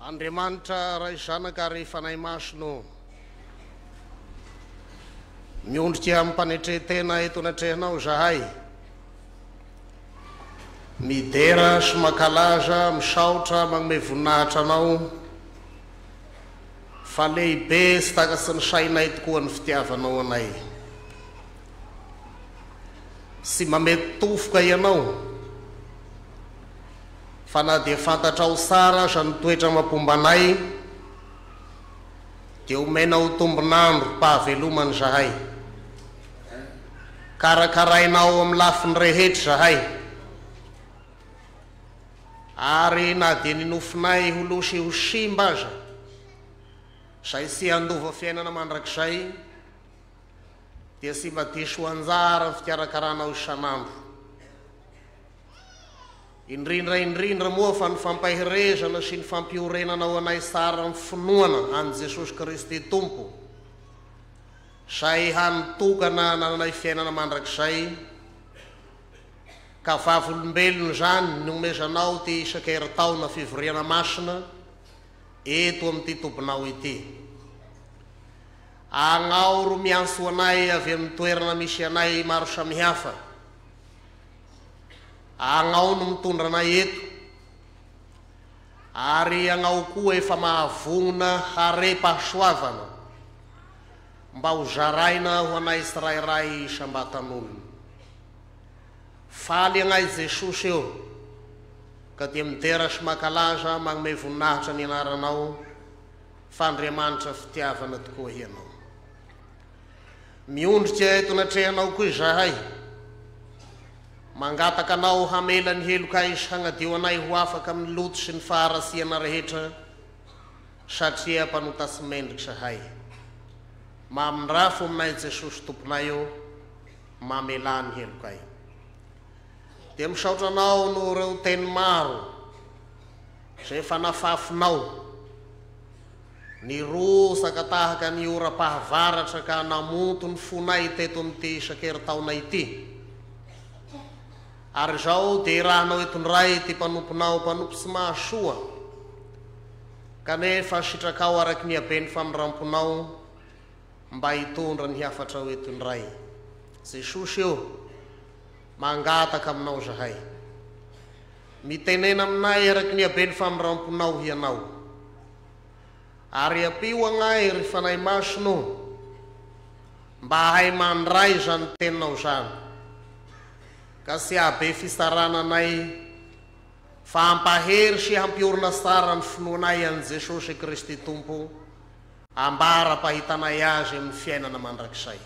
Andriamanitra ray zanaka ary fanahy maso miondrika mimpanetrehitena eto anatrehanao zahay, midera sy makalaza misaotra magnome voninahitra anao fa lehibe sy takatsy ny sainay tokoa ny fitiavanao anay, sy mamety tofoka ianao fa na dia fantatrao tsara sa nitoetra mapombanay dia omenao tombonandro pahavelomany zahay, karakarainao amin'ny lafiny rehetra zahay, ary na dia ninofinay holosy ho simba aza zay sy andova fiainana mandrakizay dia sy mba diso ho anjara ny fikarakarana isanandro. Indrindra moa fa ny fampahirezana sy ny fampiorenanao anay tsara ny finoana an Jesosy Kristy Tompo, say hanitokana nananay fiainana mandrakizay, ka vavolombelona zany ny omezanao ty isan-keritaona fivoriana masina eto amin'ity tombonao ity. Agnaoro miantso anay avy amin'ny toerana misy anay maro samihafa, agnao no mitondra anay eto, ary agnao koa efa mahavonona hare-pahasoavana mba ho zaraina ho anay tsirairay isam-batan'olona. Faly agnay Jesosy eo, ka dia midera sy makalaza magnome voninahitra ny anaranao fa Andriamanitra fitiavana tokoa ianao. Miondrika eto anatrehanao koa zahay, mangataka anao hamela ny helokay sy hagnadio anay ho afaka amin'ny loto sy ny faharasiana rehetra satria mpanotasy mendrika zahay. Mamindrafo aminay Jesosy Tomponay eo, mamela ny helokay. Dia misaotra anao no reo teny maro zay efa nafafinao, nirosaka tahaka ny ora-pahavaratra ka namonto ny fonay teto amin'ity isan-keritaona ity, ary zao dia irahanao etondray ty mpanomponao mpanompo tsy mahasoa, kanefa sitrakao araky ny habeny famindramponao mba hitondra ny hiafatrao etondray. Jesosy eo, mangataka aminao zahay, mitenena aminay araky ny habeny famindramponao hianao, ary apio agnay ry fanahy masono mba hay mandray zany teninao zany, ka sy abe fisarananay fa hampahery sy hampiorina tsara ny finoanay an Jesosy Kristy Tompo, ambara-pahitanay azy amin'ny fiainana mandrakizay.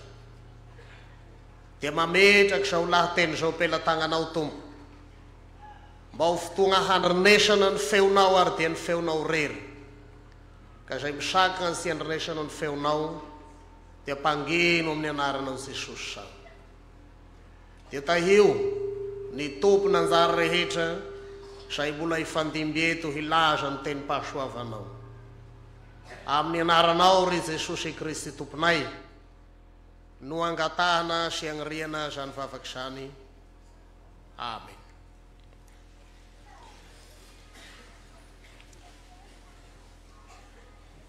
Dia mametraky zao lahateny zao pela-tagnanao Tompo, mba ho fotoagna handrinesana ny feonao ary dia ny feonao rery, ka zay misakana sy handrinesana ny feonao dia mpangino amin'ny anaranao Jesosy zany. Dia tahio ny tompony anjara rehetra zay mbola hifandimby eto hilaza ny tenim-pahasoavanao, amin'ny anaranao ry Jesosy Kristy Tomponay no angatahana sy agniriana zany vavaky zany. Amen.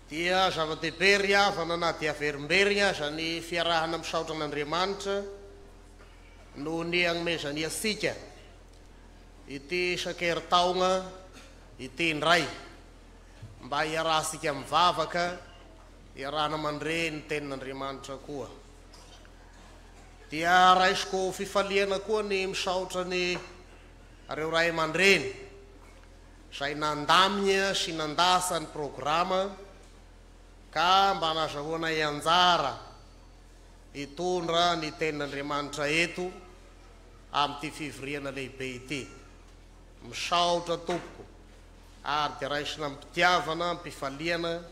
Dia zava-dehibe ry havana na dia averimberina zany fiarahana misaotra an'Andriamanitra no ny agnomezany asika ity isan-keritaona ity indray, mba hiarahasika mivavaka, hiarahana mandre ny tenin'Andriamanitra koa. Dia raisiko fifaliana koa ny misaotra ny reo ray aman-dreny zay nandamina sy nandasa ny programa ka mba nazahoana anjara hitondra ny tenin'Andriamanitra eto amin'ity fivoriana lehibe ity. Misaotra tompoko ary dia raisina mpitiavana, mpifaliana,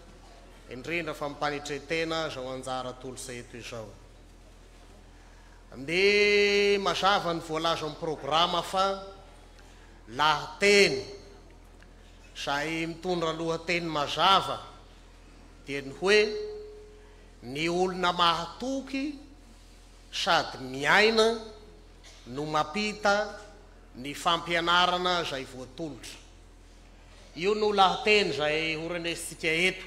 indrindra fa mpanetretena zao anjara tolosay eto izao. Ny mazava ny voalaza amin'ny programa fa lahateny zay mitondra lohateny mazava dia ny hoe ny olona mahatoky sady miaina no mapita ny fampianarana zay voatolotra. io no lahateny zay horenesitsika eto.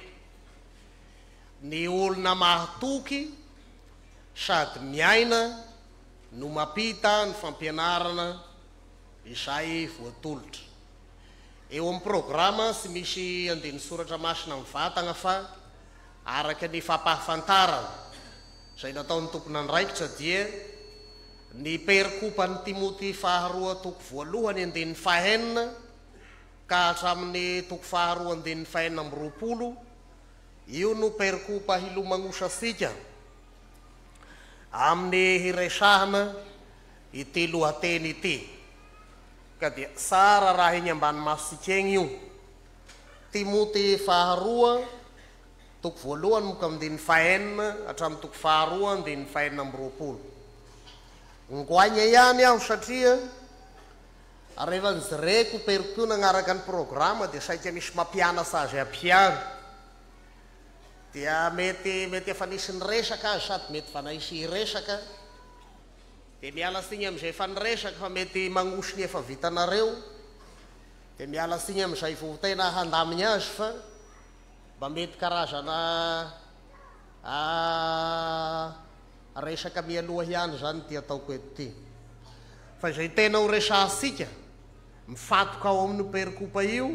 Ny olona mahatoky sady miaina no mampita ny fampianarana izay voatolotra. Eo amin'ny programa sy misy andiny soratra masina mivatagna fa araka ny fampahafantarana izay nataon'ny tompony andraikitra dia ny perikopany Timoty faharoa toko voalohany andiny fahenina ka hatramin'ny toko faharoa andiny fahenina amby roapolo. Io no perikopa hilomagnosasika amin'ny hiresahana ity lohateny ity. Ka dia tsara raha iny ambany masika egny io. Timoty faharoa toko voalohany moka andiny fahenina hatramin'ny toko faharoa andiny fahenina amby roapolo. Ngoaigna ihany aho satria rehefa nizereko periko nagnaraka ny programa dia saika misy mampianasa azy ampiany. Dia mety efa nisy niresaka azy sady mety fa naisy resaka. Dia miala siny amin'izay efa niresaka fa mety magnosy ny efa vitanareo. Dia miala siny amin'izay vao tena handaminy azy fa mba mety karazana resaka mialoha ihany zany ty ataoko eto ty. Fa izay tena ho resahasika mifatoka ao amin'ny perikopa io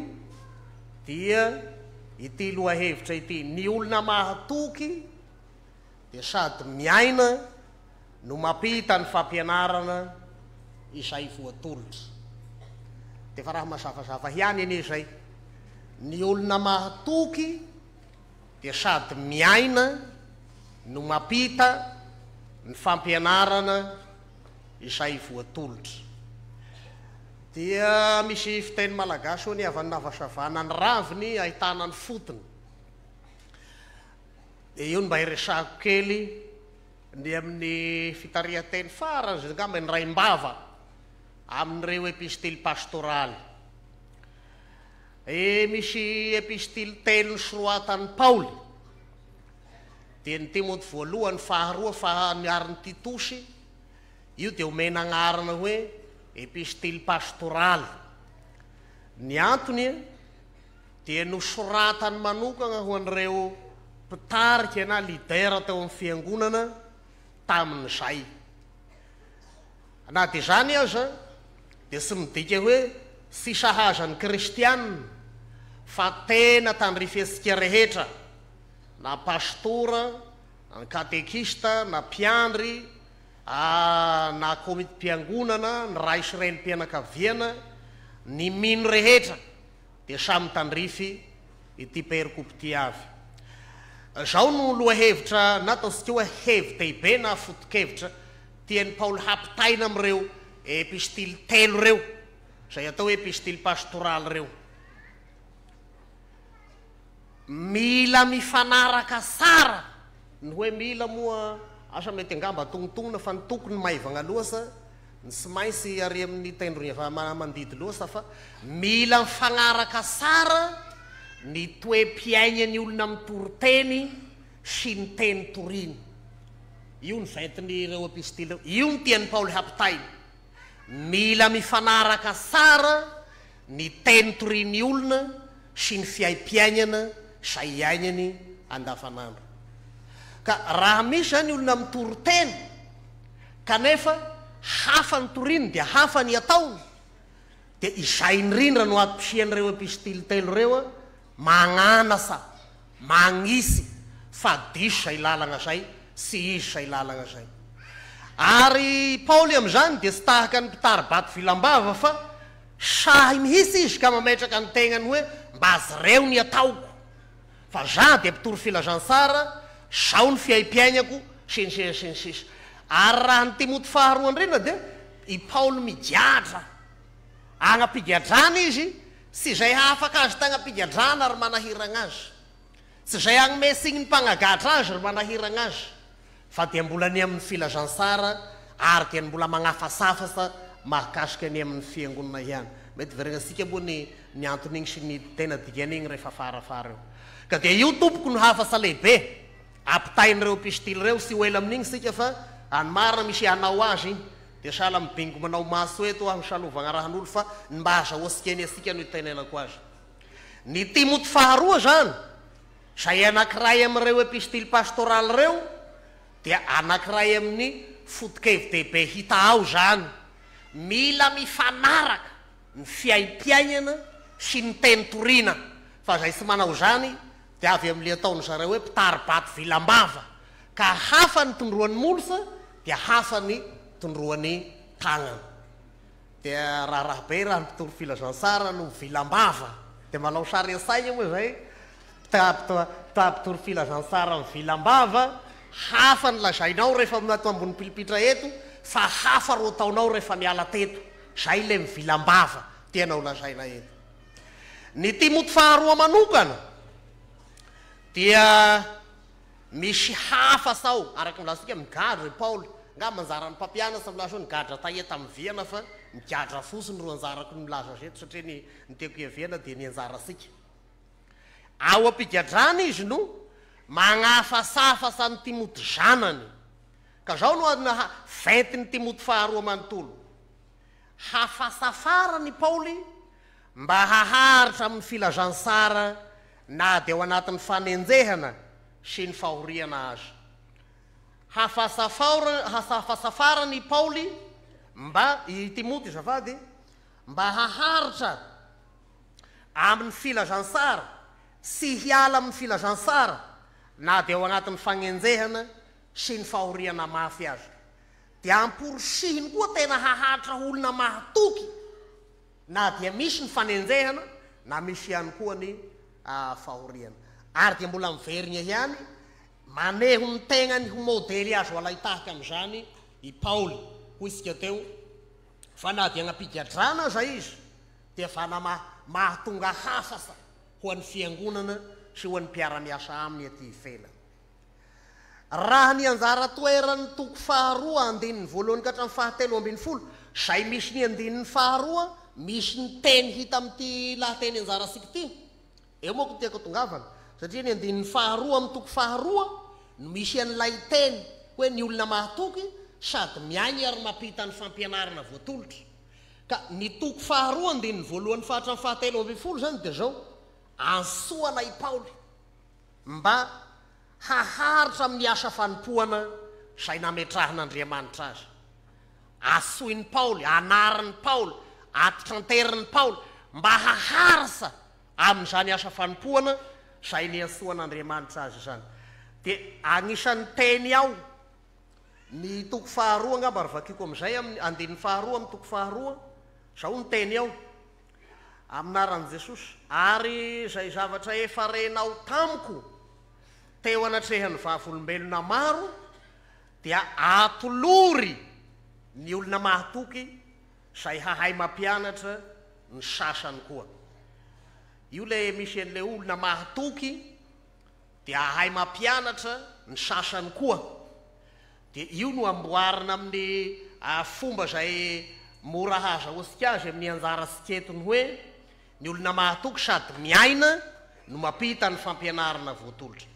dia ity lohahevitra ity: ny olona mahatoky dia sady miaina no mampita ny fampianarana izay voatolotra. Dia fa raha mazavazava ihany anie zay. Ny olona mahatoky dia sady miaina no mampita ny fampianarana izay voatolotra. Dia misy fiteny malagasy ho ny avy navasavana ny raviny ahitana ny fotony. Io mba hiresahako kely ny amin'ny fitarihan-teny farany zay ngamba ny raim-bava amin'ireo epistily pastoraly. Misy epistily telo soroatan'ny Paoly. Dia ny Timoty voalohany faharoa fahanyarin'ny Titosy, io dia omena agnarana hoe epistily pastoraly. Ny antony dia nosoratany manokana ho an'ireo mpitarika na lidera teo amin'ny fiangonana tamin'izay. Na dia zany aza dia sy midika hoe sy sahazan'ny kristianina fa tena tandrifesika rehetra, na pastora, na katekista, na mpiandry, na komiti-piangonana, ny ray sy renim-pianakaviana, ny mino rehetra dia samy tandrify ity perikopa ity avy. Zao no lohahevitra nataontsika hoe hevi-dehibe na foto-kevitra tian'ny Paoly hampitaina amin'ireo epistily telo reo izay atao hoe epistily pastoraly reo. Mila mifanaraka tsara. Ny hoe mila moa asa mety angamba tongotonona fa ny tokony maivagna loasa, ny sy maintsy ary amin'ny tendrony efa mandidy loasa, fa mila mifanaraka tsara ny toe-piainany olona amin'ny toriteny sy ny teny toriny. Io ny vaintin'ireo epistily reo. Io ny tian'ny Paoly hampitaina. Mila mifanaraka tsara ny teny toriny olona sy ny fiaim-piainana izay iainany andavanandro. Ka raha misy zany olona amin'ny toriteny kanefa hafa ny toriny dia hafa ny ataony, dia izay indrindra no atom-pisian'ireo epistily telo reo magnanasa, magnisy fa diso zay lalagna zay sy izy zay lalagna zay. Ary Paoly amin'izany dia tsy tahaka ny mpitary-bato vilambava fa sahy mihitsy izy ka mametraka ny tegnany hoe mba azy reo ny ataoko, fa za dia mpitory filazantsara, zao ny fiaim-piainako sy ny sisa sy ny sisa. Ary raha ny Timoty faharoa indrindra dia i Paoly migiatra, agnapigadrana izy, sy zay afaka azy tagnapigadrana ary manahiragna azy, tsy zay agnome signy ny mpanagatra azy ary manahiragna azy, fa dia mbola ny amin'ny filazantsara ary dia mbola magnafasafasa mahakasika ny amin'ny fiangonana ihany. Mety veregnasika moa ny anton'igny sy ny tena digan'igny rehefa farafara eo. Ka dia io tompoko no hafasa lehibe ampitain'ireo epistily reo, sy ho ela amin'igny sika fa any marina misy hanao azy igny dia sahala mibingo manao maso eto aho salovagna rahan'olo fa mba azahoasika ny asika no itenenako azy. Ny Timoty faharoa zany, zay anankiray amin'ireo epistily pastoraly reo, dia anankiray amin'ny foto-kevin-dehibe hita ao zany. Mila mifanaraka ny fiaim-piainana sy ny teny torina. Fa zay tsy manao zany, dia avy amin'le ataony zareo hoe mpitaribato vilam-bava. Ka hafa ny tondroan'ny molosa, dia hafa ny tondroan'ny tagnana. Dia raha be raha ny mpitoro filazansara no vilam-bava. Dia manao sary an-saina moa zay, mpitoro filazansara ny vilam-bava, hafa ny lazainao rehefa ato ambony pilipitra eto, fa hafa ro ataonao rehefa miala teto. Zay le mivilam-bava tianao lazaina eto. Ny Timoty faharoa manokana dia misy hafa sao, araky milasika migadra Paoly, nga manjara ny mpampianatra milaza nigadra taeta amin'ny viana fa migadra fosiny ro anjarako milaza zeto satria ny teko iaviana dia ny anjarasika. Ao ampigadrana izy no magnafasafasa ny Timoty zanany. Ka zao no ventiny Timoty faharoa manontolo. Hafasafara ny Paoly mba haharitra amin'ny filazansara na dia ao anatin'ny fanenjehana sy ny fahoriana azy. Hafasafara ny Paoly mba i Timoty zafady mba haharitra amin'ny filazansara sy hiala amin'ny filazansara na dia ao anatin'ny fanenjehana sy ny fahoriana mafy azy. Dia amporisihiny koa tena haharitra olona mahatoky na dia misy ny fanenjehana na misy ihany koa ny fahoriana. Ary dia mbola miverina ihany maneho ny tegnany ho modely azy ho alaitahaka amin'izany i Paoly ho isika teo, fa na dia agnapigadrana zay izy dia fa mahatonga hafasa ho an'ny fiangonana sy ho an'ny mpiara-miasa aminy aty ivelany. Raha ny anjara toerany toko faharoa andinin'ny voalohany ka hatramin'ny fahatelo ambin'ny folo, zay misy ny andinin'ny faharoa, misy ny teny hita amin'ity lahateny anjarasika ity. Eo moa ko tiako tongavana, satria ny andinin'ny faharoa amin'ny toko faharoa no misy an'ilay teny hoe ny olona mahatoky sady miainy ary mampita ny fampianarana voatolotra. Ka ny toko faharoa andinin'ny voalohany hatramin'ny fahatelo ambin'ny folo zany dia zao, ansoana i Paoly mba haharitra amin'ny asa fanompoana zay nametrahan'Andriamanitra azy. Asoin'ny Paoly, anaran'ny Paoly, atitranteriny Paoly mba haharasa amin'izany asa fanompoana zay niantsoan'Andriamanitra azy zany. Dia agnisan'ny teny ao ny toko faharoa angamba ary vakiko amin'izay amin'ny andinin'ny faharoa amin'ny toko faharoa, zao ny teny ao aminaran'i Jesosy: ary zay zavatra efa renao tamiko teo anatrehan'ny vavolombelona maro dia atolory ny olona mahatoky zay hahay mampianatra ny sasany koa. Io le misy an'le olona mahatoky dia hahay mampianatra ny sasany koa. Dia io no amboarina amin'ny fomba zay mora hazahoantsika azy amin'ny anjarasika etony hoe ny olona mahatoky sady miaina no mampita ny fampianarana voatolotra.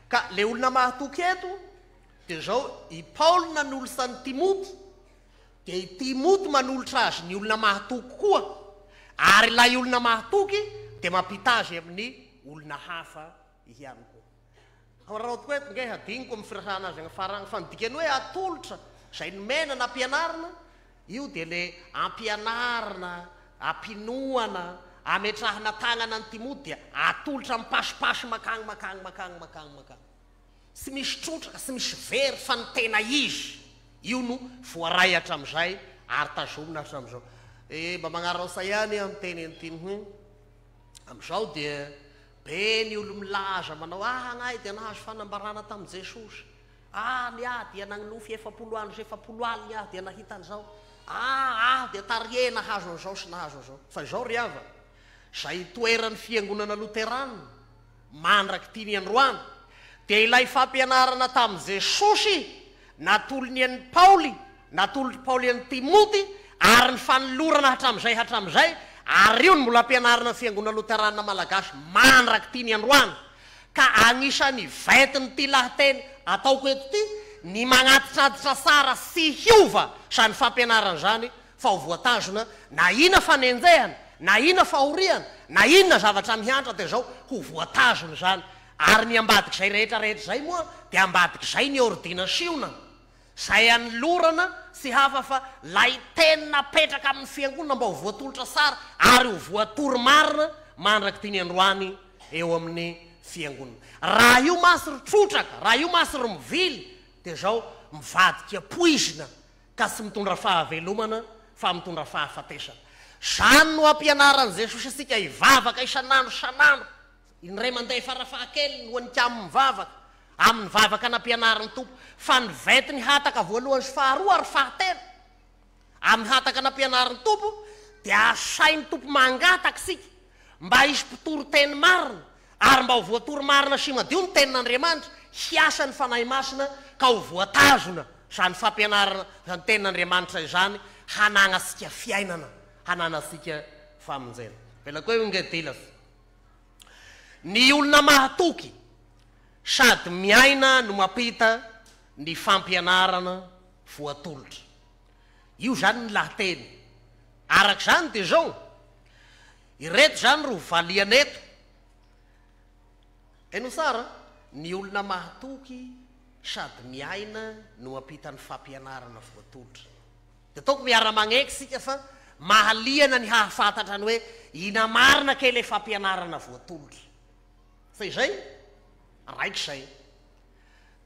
Ka le olona mahatoky eto dia zao i Paoly nanolotra ny Timoty, dia i Timoty manolotra azy ny olona mahatoky koa, ary ilay olona mahatoky dia mampita azy amin'ny olona hafa ihany koa. Raha tokoa eto nge hadiniko amin'ny firahana azy agnafarana fa nidikany hoe atolotra zay nomena na ampianarana, io dia le ampianarana, ampinoana, ametrahana tagnana ny Timoty dia atolotra mipasipasy makagny. Tsy misy trotraka, tsy misy very fa ny tena izy. Io no voaray hatramin'izay ary tazomina hatramin'izao. Mba magnarasa ihany amin'ny teny antiny hoe amin'izao dia be ny olo milaza manao agnahy dia nahazo fanambarana tamin'i Jesosy. Ny dia nagnofy 70 andro sy 70 alina dia nahita an'izao. Dia tarie nahazo an'izao sy nahazo an'izao. Fa izao ry hava, zay toeran'ny fiangonana Loterana mandraky ty ny androany dia ilay fampianarana tamin'i Jesosy natolony an'ny Paoly, natolony Paoly an'ny Timoty, ary ny fanolorana hatramin'izay, ary io ny mbola ampianarana fiangonana Loterana malagasy mandraky ty ny androany. Ka agnisan'ny ventiny ty lahateny ataoko eto ty ny magnatitraditra sara sy hiova sa ny fampianarana zany fa ho voatazona na ina fanenjehana na inona fahoriana na inona zavatra miantra dia zao ho voatazony zany. Ary ny ambadik'izay rehetrarehetra zay moa dia ambadik'izay ny ordina siona zay anolorana sy hafa fa lay tena petraka amin'ny fiangonana mba ho voatolotra sara ary ho voatory marina mandraky ty ny androany eo amin'ny fiangonana. Raha io masyry trotraka, raha io masyry mivily dia zao mivadika poizina ka sy mitondra fahavelomana fa mitondra fahafatesana. Zany no ampianaran'i Jesosy asika hivavaka isan'andro isan'andro. Indray mandeha farafahakeliny ho anika amin'ny mivavaka, amin'ny vavaka nampianarany tompo fa ny vety ny hataka voalohany sy faharoa ary fahatelo. Amin'ny hataka nampianarany tompo dia asainy tompo mangataka sika mba hisy mpitory teny marina ary mba ho voatory marina sy madio ny tenin'Andriamanitra, hiasa ny fanahy masina ka ho voatazona zany fampianarana zany tenin'Andriamanitra izany hananasika fiainana, hananasika famonjena. Velako eo ingedilas. Ny olona mahatoky sady miaina no mampita ny fampianarana voatolotra. Io zany ny lahateny. Araka zany dia zao, ireto zany ro valiana eto. Eno sara, ny olona mahatoky sady miaina no mampita ny fampianarana voatolotra. Dia ataoko miara-magneky sika fa mahaliana ny hahafantatra ny hoe ina marina ke le fampianarana voatolotra. Fa izay raika izay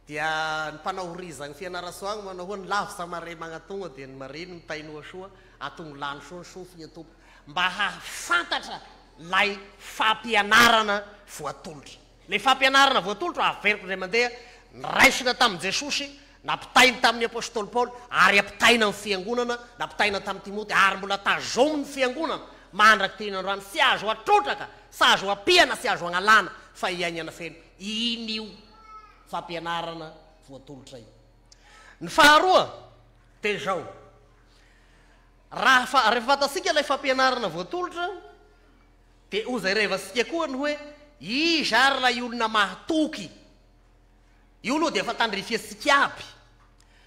dia ny mpanahoriza ny fianarasoagny manao hoe ny lavo samare magnatonga dia ny mariny mitainoa soa atongo lany soa ny sofiny tompo mba hahafantatra lay fampianarana voatolotra. Le fampianarana voatolotra averiko zay mandeha niraisina tamin'i Jesosy, nampitainy tamin'ny apôstôly Paoly ary ampitaina amin'ny fiangonana, nampitaina tamin'ny Timoty ary mbola tazominy fiangonana mandraky ty n'Androany, sy azo atrotraka, sy azo ampiana, sy azo agnalana fa hiainana feno. Iny io fampianarana voatolotra io. Ny faharoa dia zao, rehefa fantasika ilay fampianarana voatolotra dia ozay revasika koa ny hoe iza ary lay olona mahatoky. Io aloha dia efa tandrifiasika aby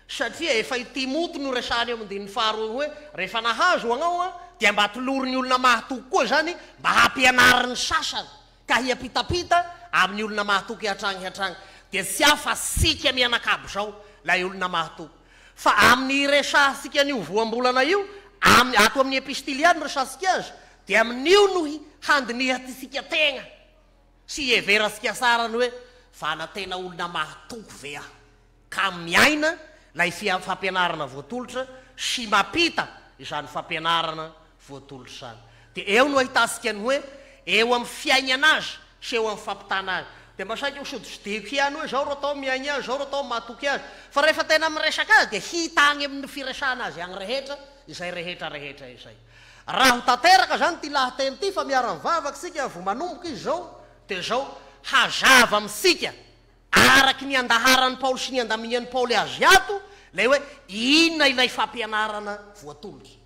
satria efa Timoty no resahany eo amin'ny faharoa hoe rehefa nahazo agnao dia mba atolory ny olona mahatoky koa zany mba hampianarany sasany ka hiapitapita amin'ny olona mahatoky hatragny hatragny. Dia sy hafa sika mianakabo zao lay olona mahatoky fa amin'ny resahasika an'io voambolana io ato amin'ny epistiliany resahasika azy dia amin'io no handinihatsika tegna sy everasika sara ny hoe fa na tena olona mahatoky ve aho ka miaina lay fampianarana voatolotra sy mapita izany fampianarana voatolotra zany. Dia eo no ahitasika ny hoe eo amin'ny fiainana azy sy eo amin'ny fampitana azy. Dia masaky sodisodiko ihany hoe zao ro atao miaina azy, zao ro atao mahatoky azy. Fa rehefa tena miresaka azy dia hita agny amin'ny firesahana azy agny rehetra izay rehetrarehetra izay. Raha ho tanteraka zany ty lahateny ty fa miara-mivavaka sika vo manomboka izy zao dia zao hazava amintsika araky ny andaharan'ny Paoly sy ny andaminan'ny Paoly azy ato lay hoe inona ilay fampianarana voatolotra.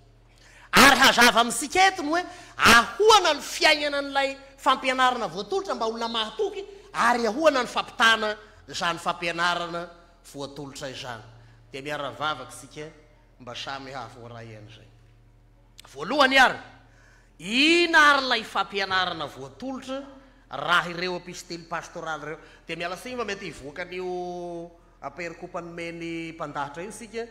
Ary hazava amintsika eto ny hoe ahoana ny fiainana n'ilay fampianarana voatolotra mba olona mahatoky ary ahoana ny fampitana zany fampianarana voatolotra izany. Dia miara-vavaka sika mba samy havoaray an'izay. Voalohany ary, ina ary lay fampianarana voatolotra raha ireo epistely pastoraly reo. Dia miala siny mba mety hivoakan'io aperikopany meny mpandahatra io sika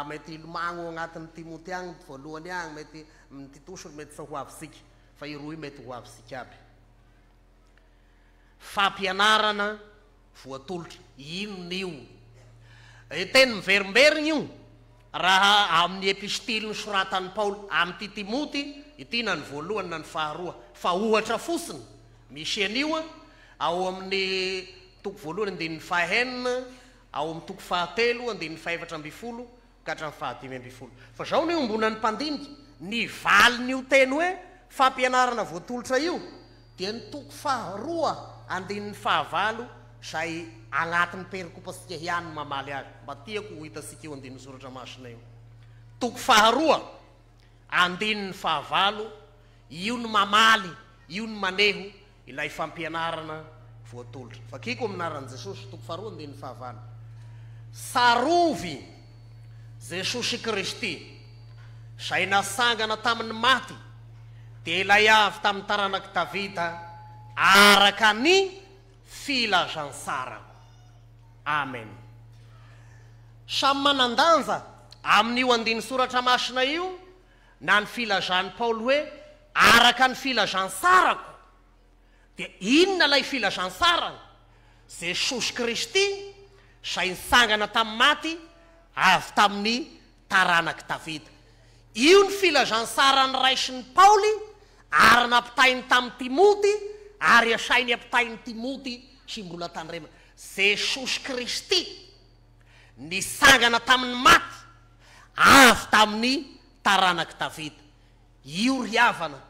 mety ilomagno agnatin'ny Timoty agny voalohany agny mety Titosy mety fa ho avysika fa iroy mety ho avysika aby. Fampianarana voatolotra inon'io? Teny miverimberiny io raha amin'ny epistily nosoratan'ny Paoly amin'ny Timoty ity na ny voalohany na ny faharoa fa ohatra fotsiny misy an'io ao amin'ny toko voalohany andininy fahaenina, ao amin'ny toko fahatelo andininy faefatra amby folo ka hatramin'ny fahadimy amby folo. Fa zao ny ombonany mpandinika ny valin'io teny hoe fampianarana voatolotra io dia ny toko faharoa andininy fahavalo zay agnatin'ny perikopasika hiany mamaly azy. Mba tiako ho hitasika io andininy soratra masina io. Toko faharoa andininy fahavalo, io ny mamaly, io ny maneho ilay fampianarana voatolotra. Fakiko aminaran'i Jesosy toko faharoa andininy fahavalo. Sarovy Jesosy Kristy zay nasangana tamin'ny maty dia ilay avy tamin'ny taranaky Davida araka ny filazantsarako. Amen. Samy manan-danja amin'io andiny soratra masina io na ny filazan'ny Paoly hoe araka ny filazantsarako. Dia inona lay filazantsarana? Jesosy Kristy izay nitsangana tamin'ny maty avy tamin'ny taranaky Davida. Io ny filazantsarany raisin'ny Paoly ary nampitainy tamin'ny Timoty ary asainy ampitainy Timoty sy mbola tandrema. Jesosy Kristy nitsangana tamin'ny maty avy tamin'ny taranaky Davida. Io riavana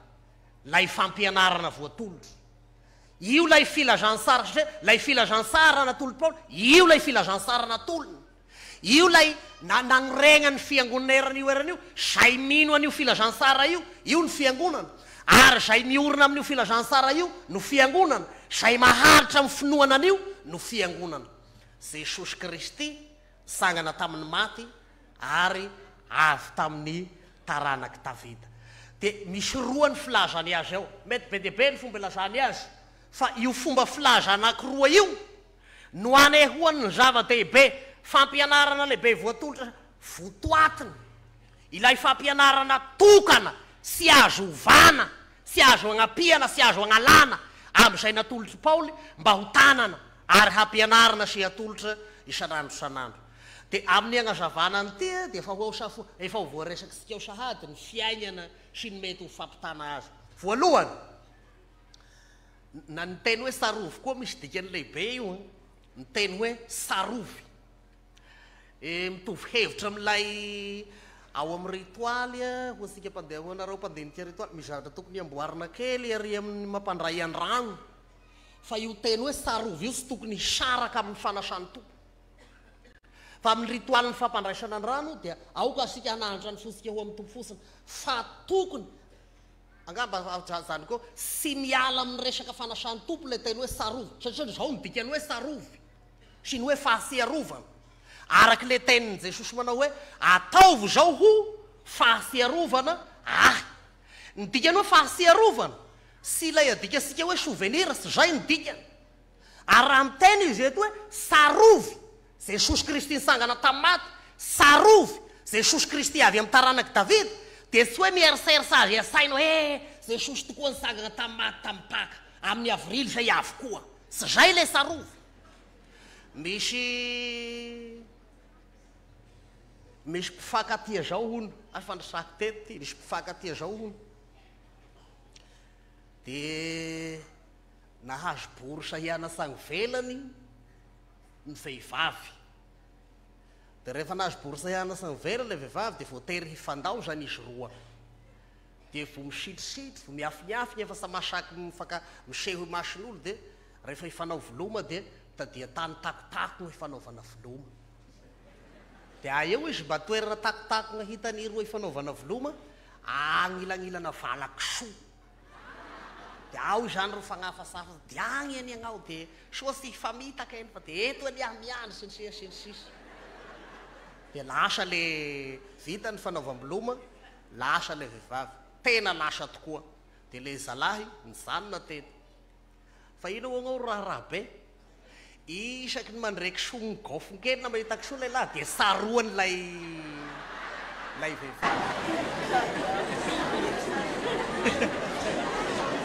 lay fampianarana voatolotra. Io lay filazantsara, satria lay filazantsara natolo Paoly, io lay filazantsara natolony. Io lay nangregna ny fiangonana io eran'io, zay mino an'io filazantsara io ny fiangonana. Ary zay miorina amin'io filazantsara io no fiangonana. Zay maharitra amin'ny finoana an'io no fiangonana. Jesosy Kristy sangana tamin'ny maty ary avy tamin'ny taranaky Davida. Dia misy roa ny filazany azy ao. Mety be dia be ny fomba ilazany azy. Fa io fomba filaza anankiroa io no anehoany ny zava-dehibe, fampianarana lehibe voatolotra votoatiny. Ilay fampianarana tokana sy azo ovana, sy azo agnapiana, sy azo agnalana amin'izay natolotra Paoly mba ho tanana ary hampianarana sy hatolotra isanandro isanandro. Dia amin'ny agnazavana an'ity dia efa ho voaresaky sika ho sahady ny fiainana sy ny mety ho fampitana azy. Voalohany, na ny teny hoe sarovy koa misy dikany lehibe io, ny teny hoe sarovy. Mitovy hevitra amin'ilay ao amin'ny ritoaly ho asika mpandeha hoanareo mpandinika ritoaly, misy zavatra tokony amboarina kely ary amin'ny mampandray an-drano. Fa io teny hoe sarovy io sy tokony hisaraka amin'ny fanasany tompo. Fa amin'ny ritoaly ny fampandraisana ny rano dia aoka asika hanahitra ny fosika ho amin'ny tompo fosiny. Fa tokony angamba zany koa sy miala amin'ny resaka fanasany tompo le teny hoe sarovy, satria zao ny dikany hoe sarovy sy ny hoe fahasiarovana. Araka le tenin'i Jesosy manao hoe ataovo zao ho fahasiarovana ahy. Ny dikany hoe fahasiarovana sy ilay adikasika hoe souvenir, sy zay ny dikany. Ary raha miteny izy eto hoe sarovy Jesosy Kristy nisangana tamin'ny maty, sarovy Jesosy Kristy avy amin'ny taranaky Davida, dia tsy hoe mieriserisa azy asaina hoe Jesosy tokoa nisangana tamin'ny maty tamin'ny Paka amin'ny avrily zay avy koa. Sy zay le sarovy. Misy mpifankatia zao hono, afandrasako tety, misy mpifankatia zao hono. Dia nahazo borsa hianasany velany ny vehivavy. Dia rehefa nahazo borsa hianasany velany le vehivavy dia voatery hifandao zany izy roa. Dia vo misitrositry, vo miafiniafiny efa samasaky miseho mason'olo, dia rehefa hifanao voloma dia tadia tany takotako no hifanaovana voloma. Dia eo izy mba toerana takotako hitany roa hifanaovana voloma, agnilangilana valakisoa. Dia ao izany ro fagnafasafa, dia agny any agnao, dia soa sy hifamitaka eny, fa dia eto any aho miandry sinisisa. Dia lasa le vita ny fanaovam-boloma, lasa le vehivavy, tena lasa tokoa. Dia le zalahy mijanona tety. Fa ino agnao raharaha be? Isaky ny mandreky son'ny gofony kely na mahitako soa lehilahy dia saroany lay vehivavy.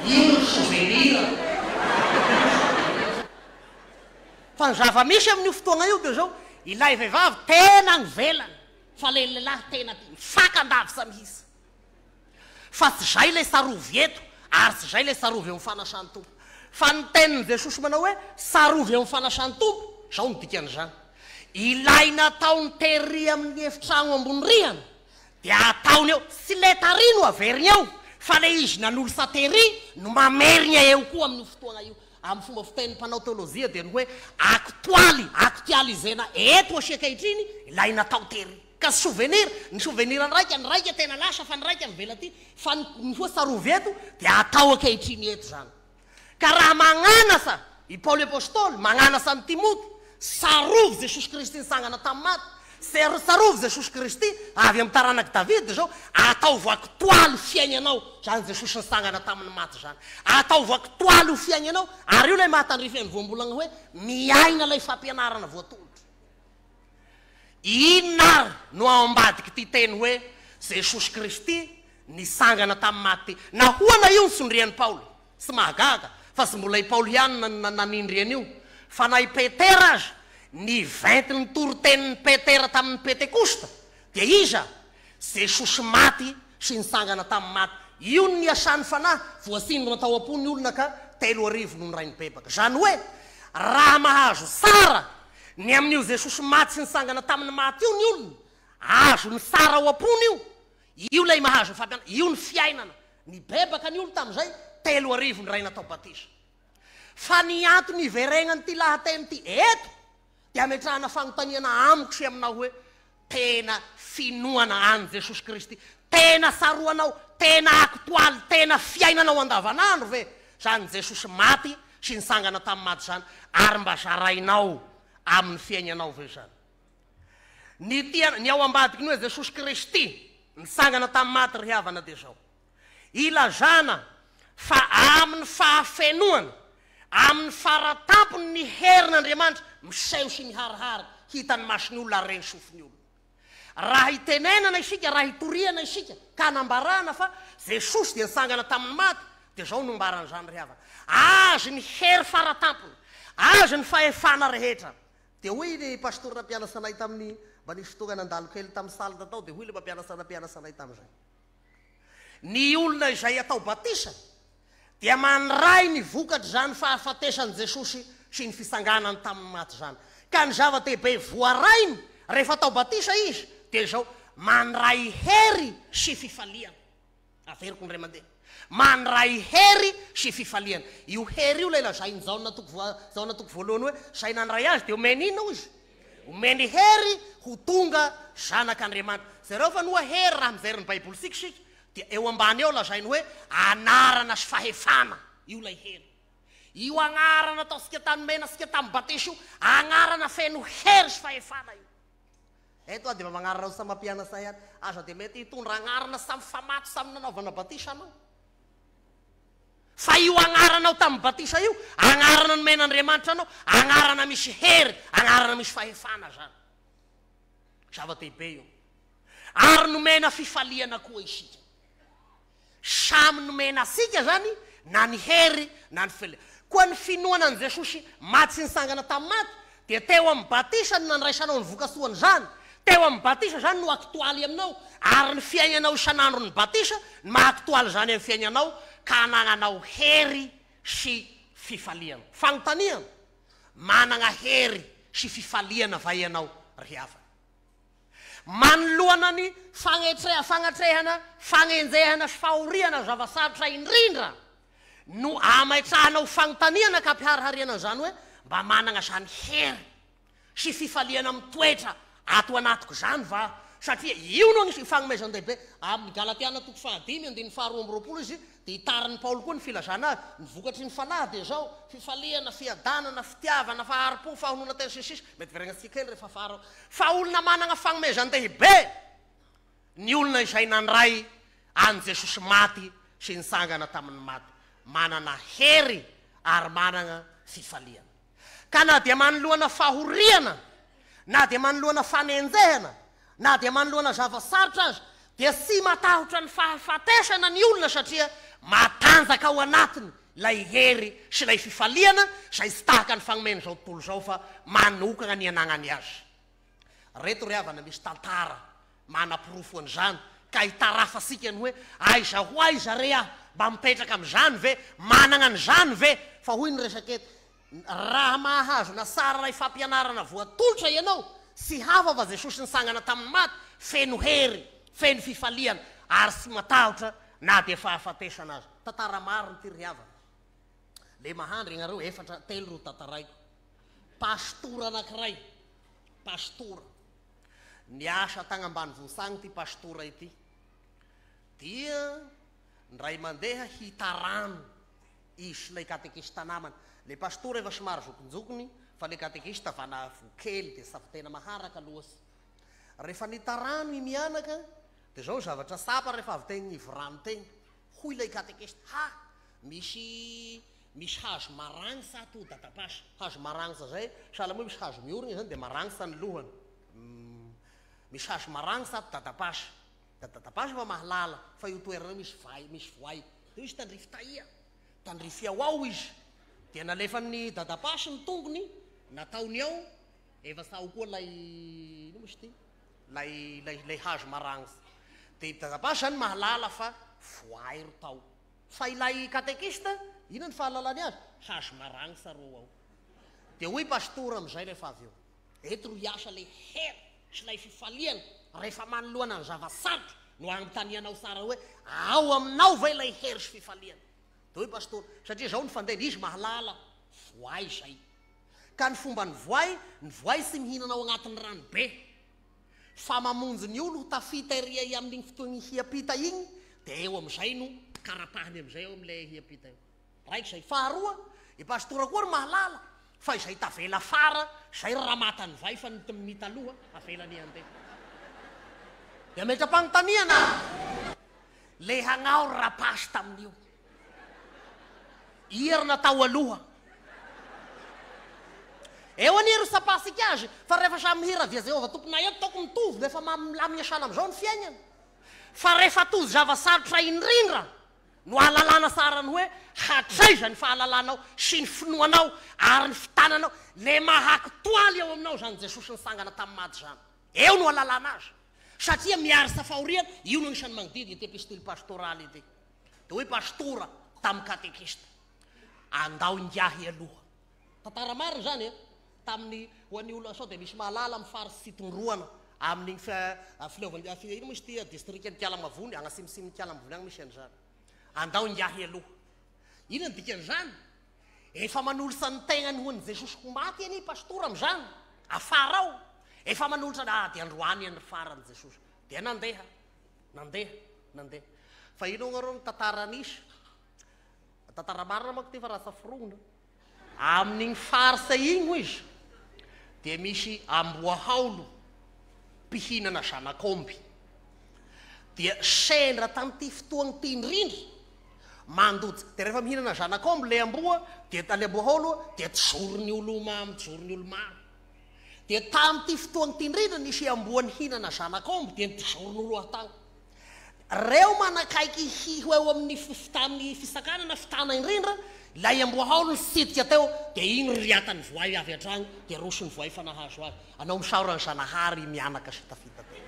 Io souvenir. Fa ny zava-misy amin'io fotoana io dia zao, ilay vehivavy tena ny velany, fa le lehilahy tena fakandavy samihisa. Fa tsy zay le sarovy eto, ary tsy zay le sarovy eo amin'ny fanasany tompo. Fa ny tenin'i Jesosy manao hoe sarovy eo amin'ny fanasany tompo, zao ny dikan'izany. Ilay nataony tery amin'ny efitrano ambony rihana, dia ataony eo, sy le tarino averiny eo, fa le izy nan'olo satery no mamerina eo koa amin'ny fotoana io. Amin'ny fomba fitenin'ny mpanao teolozia dia ny hoe aktualizena eto asikahitriny ilay natao tery. Ka souvenir, ny souvenir ny raika tena lasa, fa ny raika mivela aty, fa ny hoe sarovy eto dia atao ankehitriny eto zany. Ka raha magnanasa i Paoly apôstôly, magnanasa ny Timoty, sarovy Jesosy Kristy nisangana tamin'ny maty, sarovy Jesosy Kristy avy amin'ny taranaky Davida zao ataovy aktoaly fiainanao zany Jesosy nisangana tamin'ny maty zany ataovy aktoaly fiainanao ary io lay mahatandrify ny voambolagna hoe miaina lay fampianarana voatolotra inona no ao ambadiky ty teny hoe Jesosy Kristy nisangana tamin'ny maty nahoana io ny sondrian'ny Paoly sy mahagaga fa sy mbola i Paoly ihany nanindriany io fa na i Petera azy ny vainty ny torotenin'ny Petera tamin'ny Pentekosta dia iza Jesosy maty sy nisangana tamin'ny maty io ny niasan'ny fanahy voasindona tao am-pony olona ka 3 no nray nibebaka zany hoe raha mahazo sara ny amin'io Jesosy maty sy nisangana tamin'ny maty io ny olona azo ny sara ao am-pony io lay mahazo fampianarana io ny fiainana ny bebaka ny olo tamin'izay 3 ny ray natao batisa fa ny antony iveregnany ty lahateny ty eto dia ametrahana fanontaniana amiko sy aminao hoe tena finoana any Jesosy Kristy tena saroanao tena aktoaly tena fiainanao andavanandro ve zany Jesosy maty sy nisangana tamin'ny maty zany ary mba zarainao amin'ny fiainanao ve zany ny ao ambadiky ny hoe Jesosy Kristy nisangana tamin'ny maty ry havana dia zao ilazana fa amin'ny fahafenoana amin'ny faratampony ny herin'Andriamanitra miseho sy miharihary hitany masony olona reny sofiny olona raha hitenenana isika raha hitoriana isika ka anambarana fa Jesosy dia nisangana tamin'ny maty dia zao nombarana zany ry havana azy ny hery faratampony azy ny fahefana rehetra dia hoy ny pastora mpianasanay tamin'ny mba nisy fotoana nandalo kely tamin'ny salda tao dia hoy le mpianasanay tamin'izay ny olona izay atao batisa dia manray ny vokatry zany fahafatesany Jesosy sy ny fisanganany tamin'ny maty zany ka ny zava-dehibe voarainy rehefa atao batisa izy dia zao mandray hery sy fifaliana averiko ny ray mandeha mandray hery sy fifaliana io hery io lay lazainy zao natoko voalohany hoe zay nandray azy dia omeny inona izy omeny hery ho tonga zanak'Andriamanitra zareo fa noa hery raha mijery ny baiboly sika dia eo ambany eo lazainy hoe anarana sy fahefana io lay hery io agnarana ataosika tanymena sika tamin'ny batisa io agnarana feno hery sy fahefana io eto dia mba magnarana samy mampianasa ihany aza dia mety hitondra agnarana samy famaty samy nanaovana batisa anao fa io agnaranao tamin'ny batisa io agnarana nomen'Andriamanitra anao agnarana misy hery agnarana misy fahefana zany zava-dehibe io ary nomena fifaliana koa isika samy nomena asika zany na ny hery na ny fifaliana koa ny finoana ny Jesosy maty sy nisangana tamin'ny maty dia teo amin'ny batisa ny nandraisanao ny vokasoany zany teo amin'ny batisa zany no aktoaly aminao ary ny fiainanao isan'andro ny batisa ny maha-aktoaly zany amin'ny fiainanao ka anagnanao hery sy fifaliana fanontaniana manana hery sy fifaliana va ianao ry havana manoloana ny fanatrehana fanenjehana sy fahoriana zava-sarotra indrindra no amaitrahanao fanontaniana ka ampiharihariana zany hoe mba manana zany hery sy fifaliana amin'ny toetra ato anatiko zany va satria io no nisy fagnomezan-dehibe amin'ny Galatiana 5:22 izy dia hitariny Paoly koa ny filazana azy ny vokatry ny fanahy dia zao fifaliana fiadanana fitiavana faharim-po fahonona tena sisisy mety veregnatsika kely rehefa faro fa olona manana fagnomezan-dehibe ny olona izay nandray any Jesosy maty sy nisangana tamin'ny maty manana hery ary manana fifaliana ka na dia manoloana fahoriana na dia manoloana fanenjehana na dia manoloana zava-sarotra azy dia sy matahotra ny fahafatesana ny olona satria matanjaka ao anatiny lay hery sy lay fifaliana zay sy tahaka ny fagnomeny zao tontolo zao fa manokana ny anagnany azy reto ry havana misy tantara manam-pirofo an'izany ka hitarafa sikany hoe aiza ho aiza re aho mba mipetraka amin'izany ve manana an'izany ve fa hoy ny resaketo raha mahazo na sara ray fampianarana voatolotra ianao sy hafa va Jesosy nisangana tamin'ny maty feno hery feno fifaliana ary sy matahotra na dia fahafatesana azy tantara maro ny ty ry havana le mahandry ianareo 3 ro tantaraiko pastora anankiray pastora niasa tagny ambany voasagny ty pastora ity dia ndray mandeha hitarano izy lay katekista namany le pastora efa somary zokonjokony fa le katekista vana vokely dia safy tena maharaka loasy rehefa nitarano i mianaka dia zao zavatra sapa rehefa avy tegny nivorano tegny hoy ilay katekista misy hazo maragnitsa to datapasa hazo maragnitsa zay sahala moa misy hazo miorina zany dia maragnitsa ny lohany misy hazo maragnitsa to datapasa da datapasa fa mahalala fa io toerana misy voay dia izy tandrifia ao izy dia nalefa ny datapasa ny tongony nataony ao efa sao koa lay hazo maragnitsa dia datapasa zany mahalala fa voay ro tao fa ilay katekista ina ny fahalalany azy hazo maragnitsa ro ao dia hoy pastora am'izay rehefa avy eo eto ro iasa lay hery sy lay fifaliana rehefa manoloana ny zava-sarotra no agnontanianao tsara hoe ao aminao vai lay hery sy fifaliana dia hoy pastora satria zao ny fandehana izy mahalala voay zay ka ny fomba ny voay tsy mihinanao agnatin'ny ranobe fa mamonjy ny olo tafita iry amin'igny fotoagny hiapita igny dia eo am'izay no karapahany am'izay eo am'lay hiapita eo raiky zay faharoa i pastora koa ry mahalala fa izay tavela fara zay raha matany vai fa mitaloha avelany andeha dia metra-panontaniana le hagnao rapasy tamin'io iry natao aloha eo aniry sapasika azy fa rehefa samy mihira via Jehova tomponay eto taoko mitovy nefa mamilamy asana am'izao ny fiainana fa rehefa tozy zava-sarotra indrindra no ahalalana sarany hoe hatraiza ny fahalalanao sy ny finoanao ary ny fitananao le mahaky toaly eo aminao zany Jesosy nitsangana tamin'ny maty zany eo no ahalalana azy satria miary safahoriana io no isany magnodidy ity epistily pastoraly ity dia hoe pastora tamin'ny katekista andao ingiahy aloha tantara marina zany tamin'ny hoan'ny olo sao dia misy mahalala amin'ny faritsy fitondroana amin'igny fileovana ino misy ty district ny Kialamavony agnasimisimin'ny Kialamavony agny misy an'izany andao ingiahy aloha ino ny dikan'izany efa manolotra ny tegnany hoan'ny Jesosy ho maty any pastora am'izany afara ao efa manolotra dia androany any farany Jesosy dia nandeha fa ino agnareo ny tantara nisy tantara marina manko ty fa raha saforona amin'igny farsa igny izy dia misy amboahaolo mpihinana zanak'omby dia sendra tamin'ity fotoagny ty indrindra mandotsy dia rehefa mihinana zanak'omby le amboa dia le amboahaolo dia tijorony olo maro dia tamin'ity fotoagny ty indrindra nisy amboany hinana zanak'omby dia nitijorony olo atao reo manakaiky hiho eo amin'ny fisakanana fitana indrindra lay amboahaolo nisitika teo dia iny riatany voay avy atragny dia rosony voay fa nahazo azy anao misaorany zanahary mianaka sy tafita teo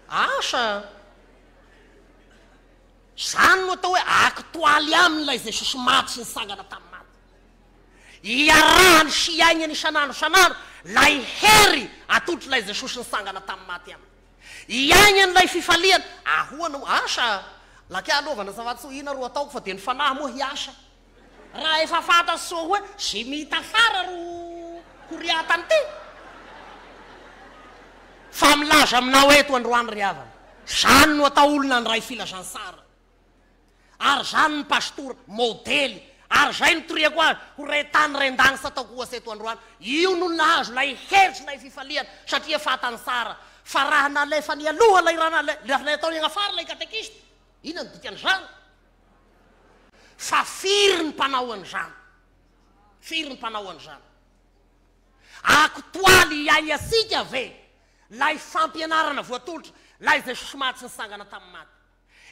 asa zany no atao hoe aktoaly amin'ilay Jesosy maty sy nitsangana tamin'ny maty iarahany sy iainany isanandro lay hery atotry lay Jesosy nitsangana tamin'ny maty aminy iainany lay fifaliana ahoana asa laka alovana zavatsy ina ro ataoko fa dia ny fanahy moa hiasa raha efa fata soa hoe sy mita fara ro koriatany ty fa milaza aminao eto androany ry havana zany no atao olona ny ray filazantsara ary zany ny pastora modely ary zay nitoriako azy ho retany rendagnitsy ataoko ohatsy eto androany io no nahazo lay heritsy lay fifaliana satria fatany tsara fa raha nalefa ny aloha lay raha ataony agnafara lay katekista ina ny dikan'izany fa firy ny mpanao an'izany aktoaly iainy asika ve lay fampianarana voatolotra lay Jesosy maty sy nitsangana tamin'ny maty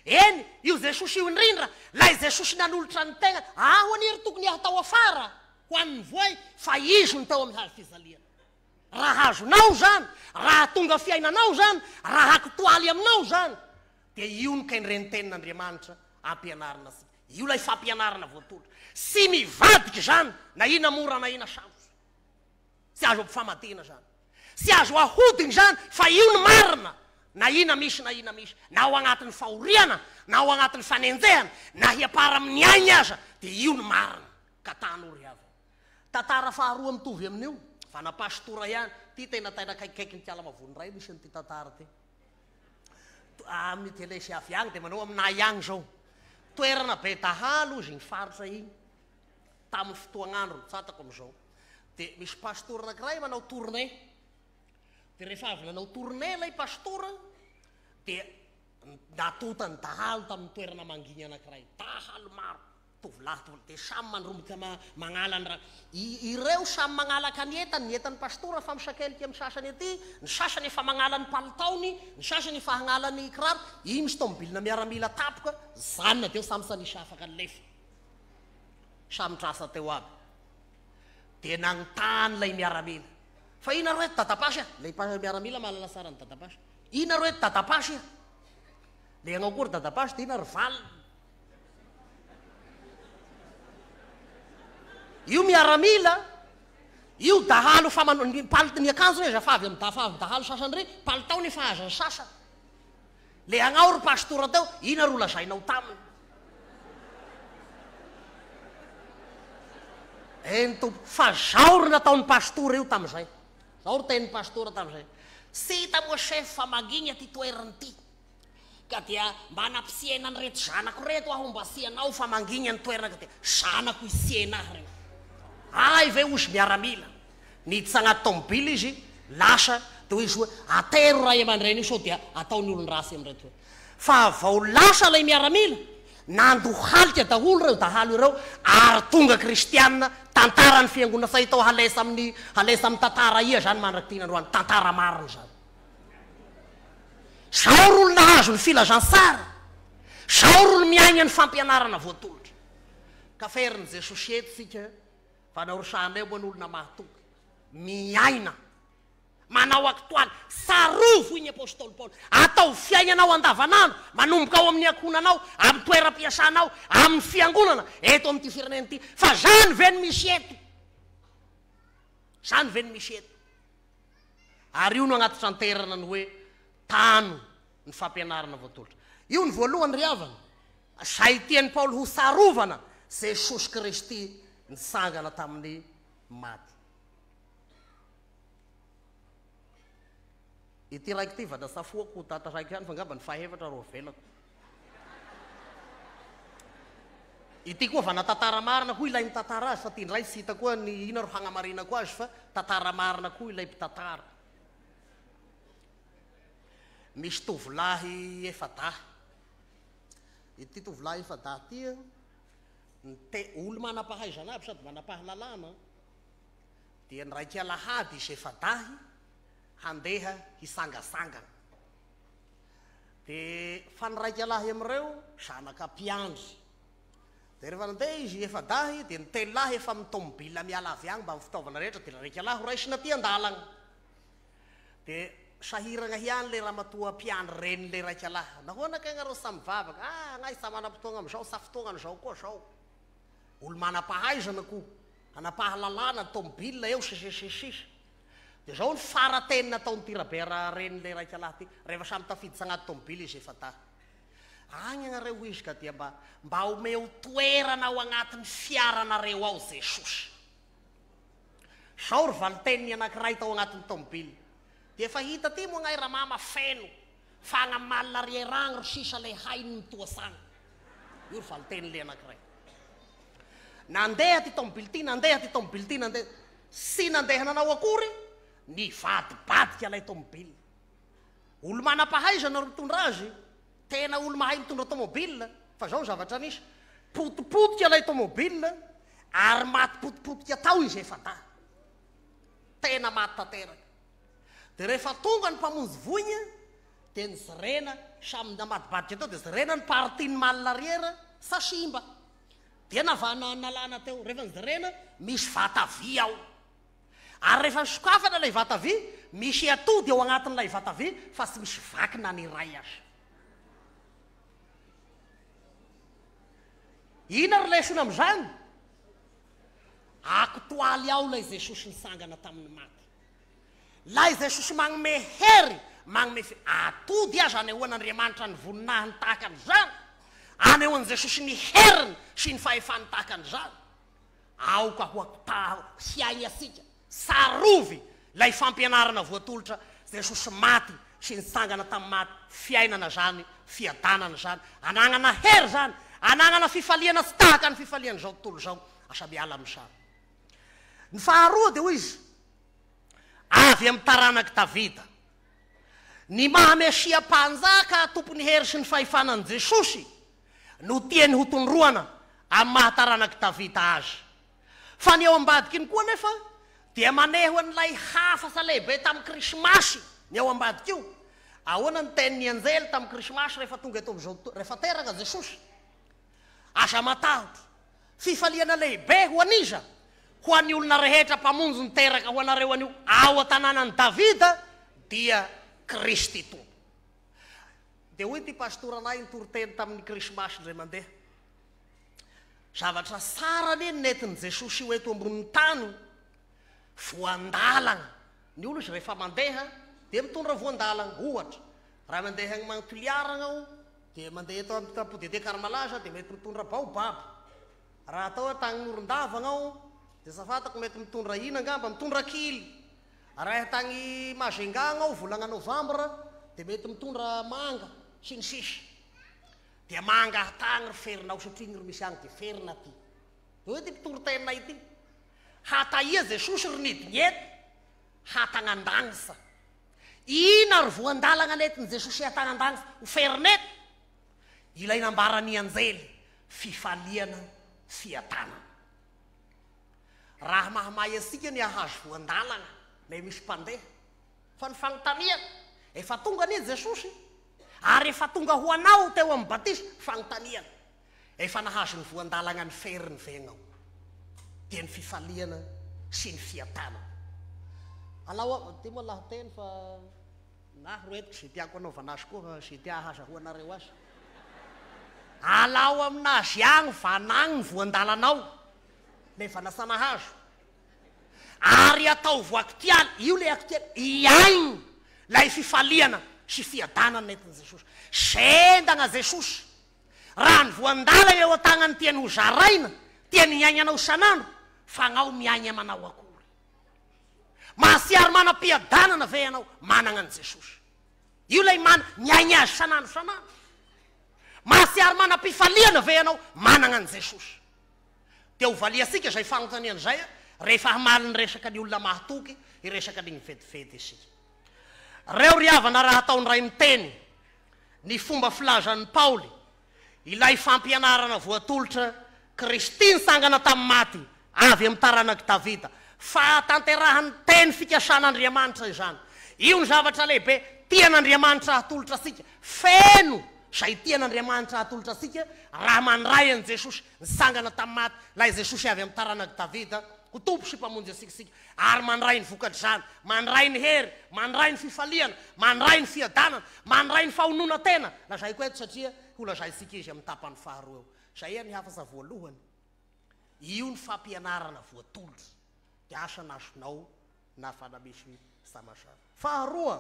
eny io Jesosy io indrindra lay Jesosy nanolotra ny tegna ho aniry tokony atao afara ho an'ny voay fa izy no tao amin'ny hazo fizaliana raha azonao zany raha tonga fiainanao zany raha aktoaly aminao zany dia io no kain'ireny tenin'Andriamanitra ampianarana asika io lay fampianarana voatolotra sy mivadiky zany na ina mora na ina sarotsy tsy azo ampifamadina zany tsy azo ahodiny zany fa io ny marina na ina misy na ao agnatin'ny fahoriana na ao agnatin'ny fanenjehana na hiapara amin'ny aigny aza dia io ny marina ka tanory avy tantara faharoa mitovy amin'io fa na pastora ihany ty tena kaikaiky ny Kialamavony ray misy n'ity tantara ty amin'ny telesy avy agny dia manao aminay agny zao toerana be tahalo izy ny faritra igny tamin'ny fotoagn'andro fantako am'izao dia misy pastora anankiray manao tournée, dia rehefa avy nanao tournée ilay pastora dia natotany dahalo tamin'ny toerana manginy anankiray, dahalo maro tovolahy dia samy mandromboka magnala ny raha ireo samy magnalaka ny entany pastora fa misakelika amin'ny sasany aty, ny sasany efa magnala ny palitaony, ny sasany efa hagnala ny kiraro, iny misy tomobilina miaramila tapoka, zanona teo samy sanisy afaka ny lefa, samy trasa teo aby, dia nagnontany lay miaramila, fa ina ro eto tatapasy lay miaramila mahalala sara ny tatapasy, ina ro eto tatapasy le agnao kory tatapasy dia ina ro valiny. Io miaramila, io dahalo fa ny palitiny akanjo rehetra fa avy amin'ny dahalo sasany re, palitaony efa aza ny sasany. Le agnao ro pastora teo, ina ro lazainao taminy. Eny tompo, fa zao ro nataon'ny pastora io tamin'izay. Zao ro tenin'ny pastora tamin'izay. Sy hita moa chef fa manginy aty toerany ity. Ka dia mba nampisihana ny reto zanako reto aho mba sianao fa manginy any toerana ka dia zanako isianahy reo. Ay ve osy miaramila, niditsy agnaty tomobily izy, lasa dia hoe izy hoe atero ray aman-dreny io sao dia ataony olony rasy amin'reto hoe. Fa vao lasa lay miaramila, nandohalika daholo reo dahalo ireo ary tonga kristianina tantara ny fiangonana say tao halesa amin'ny tantara ia zany mandraky tina androany, tantara mariny zany. Zao ro olo nahazo ny filazantsara, zao ro olo miaina ny fampianarana voatolotra. Ka feriny Jesosy eto sika fa naorisana eo moa n'olona mahatoky miaina manao aktoaly sarovo iny apôstôly Paoly, atao fiainanao andavanandro manomboka ao amin'ny ankonanao, amin'ny toeram-piasanao, amin'ny fiangonana eto amin'ity firenena ity, fa zany ve ny misy eto, zany ve ny misy eto. Ary io no agnaty tanterana ny hoe tano ny fampianarana voatolotra. Io ny voalohany ry havana, zay tian'ny Paoly ho sarovana Jesosy Kristy nitsangana tamin'ny maty. Ity raiky ty vata safoako tata raiky hany fa ngamba ny fahefatra ro velako. Ity koa va natantara marina koa ilay mitantara azy fa ty ndray sy hita koa ny ina ro hagnamarina koa azy fa tantara marina koa ilay mpitantara. Misy tovolahy efadahy. Ity tovolahy efadahy ty olo manampahaizana aby sady manampahalalana dia ny raiky alahady izy efadahy handeha hisangasangana. Dia fa ny raiky alahy amin'ireo zanaka mpiandry. Dia rehefa nandeha izy efadahy dia ny telo lahy efa mitomobila miala avy agny mba amin'ny fitaovana rehetra, dia raiky alahy ho raisina ty andalana. Dia sahirana hiany le ramatoa mpiandry reny le raiky alahy. Nahoana ka ianareo samy mivavaka? Anay samy manam-potoagna amin'izao, sa fotoagnan'izao koa zao. Olo manam-pahaizana koa, anampahalalana tomobila eo sisisisisa. Dia zao ny faratenina ataon'ny tirabera reny le raiky alahy ty, rehefa samy tafiditsy agnaty tomobily izy efadahy. Agny ianareo izy ka dia mba omeo toerana ao agnatin'ny fiaranareo ao Jesosy. Zao ry valiteniny anankiray tao agnatin'ny tomobily. Dia efa hita ty moa ngay ramama feno fa agnamalina rieragny ro sisa le hainy mitoasagny. Io ry valiteniny anankiray. Nandeha ty tomobily ty, nandeha ty tomobily ty, nandeha. Sy nandeha nanao akory, nivadibadika lay tomobily. Olo manam-pahaizana ro mitondra azy, tena olo mahay mitondra tomobile, fa zao ny zavatra nisy. Potipotika lay tomobile, ary maty potipotika tao izy efadahy. Tena maty tanteraka. Dia rehefa tonga ny mpamonjy voigna, dia ny zirena samy namadibadika teo, dia zirena ny partiny malina riera sa simba. Dia navana nalana teo, rehefa ny zirena misy vata vy ao. Ary rehefa nisokafana lay vata vy, misy atody ao agnatin'ilay vata vy fa tsy misy vakina ny iray azy. Ina ro lesona amin'izany? Aktoaly ao lay Jesosy nitsangana tamin'ny maty. Lay Jesosy magnome hery, magnome atody azy anehoan'Andriamanitra ny voninahiny tahaka an'izany, anehoan'i Jesosy ny heriny sy ny fahefany tahaka an'izany. Aoka ho hiainy asika, sarovy lay fampianarana voatolotra Jesosy maty sy nitsangana tamin'ny maty, fiainana zany, fiadanana zany, anagnana hery zany, anagnana fifaliana sy tahaka ny fifaliana zao tontolo zao, asa miala amin'ny sary. Ny faharoa dia hoy izy avy amin'ny taranaky Davida. Ny mahamesiam-panjaka tompony hery sy ny fahefanan'i Jesosy no tiany ho tondroana amin'ny mahataranaky Davida azy. Fa ny eo ambadiky iny koa nefa dia maneho an'ilay hafasa lehibe tamin'ny krismasy ny eo ambadiky io. Ahoana ny tenin'ny anjely tamin'ny krismasy rehefa tonga eto amin'izao rehefa teraka Jesosy? Aza matahotra, fifaliana lehibe ho aniza ho an'ny olona rehetra mpamonjy ny teraka ho anareo an'io ao an-tanànan'i Davida dia Kristy tompo. Dia hoy ty pastoranay nitoroteny tamin'ny krismasy indray mandeha. Zavatra tsara anie nentin'i Jesosy io eto ambonin'ny tany, voandalana. Ny olo izy rehefa mandeha dia mitondra voandalana. Ohatra, raha mandeha agny Mantoliaragna ao dia mandeha eto amin'ny Tampodede Karmalaza dia mety mitondra baobab. Raha atao tagny Norondavagna ao dia safatako mety mitondra ina angamba, mitondra kily. Raha tagny Majengagna ao volagna Novambra dia mety mitondra manga sy ny sisa. Dia manga tagny ry ferinao satria ry misy agny dia ferina ty. Dia hoe ty mpitorotenay ity. Hataia Jesosy ry nidiny eto hatagnan-danisa. Ina ry voandalagna netiny Jesosy hatagnan-danisa ho ferinety? Ilay nambarany anjely fifaliana fiatana. Raha mahamay asika ny ahazo voandalagna na misy mpandeha. Fa ny fanontaniana efa tonga anie Jesosy ary efa tonga ho anao teo amin'ny batisa fanontaniana. Efa nahazo ny voandalagna ny feriny vegnao. Dia ny fifaliana sy ny fiatana. Alao ty moa lahateny fa na roetiko zay tiako anaovana azy koa zay tia ahazahoanareo azy. Alao aminazy agny vanagny ny voandalanao nefa nasana hazo. Ary atao voakitiala, io le akitiala, iaigny lay fifaliana sy fiadanana nentin'i Jesosy. Sendagna Jesosy. Raha ny voandalana eo an-tagnany tiany ho zaraina, tiany miaigna anao isan'andro, fa anao miaigna manao akory. Mahasiary manam-piadanana ve anao? Manana an'i Jesosy. Io lay miaigna azy isan'andro isan'andro. Mahasiary manam-pifaliana ve anao? Manana an'i Jesosy. Dia ho valiasika izay fanontaniana izay rehefa hamaly ny resaka ny olona mahatoky, i resaka ny vetivety isika. Reo ry havana raha ataony ray miteny ny fomba filazan'ny Paoly, ilay fampianarana voatolotra Kristy nisangana tamin'ny maty avy amin'ny taranaky Davida, fa tanterahany teny fikasan'Andriamanitra izany. Io ny zavatra lehibe tian'Andriamanitra hatolotra asika. Feno zay tian'Andriamanitra hatolotra asika raha mandray an'i Jesosy nisangana tamin'ny maty, lay Jesosy avy amin'ny taranaky Davida ho tompo sy mpamonjy asikasika, ary mandray ny vokatr'izany, mandray ny hery, mandray ny fifaliana, mandray ny fiadanana, mandray ny fahonona tena. Lazay koa eto satria ho lazaysika izy amin'ny tapany faharoa eo. Zay ny hafasa voalohany. Io ny fampianarana voatolotra. Dia asa nasonao na fa na misy samasana. Faharoa,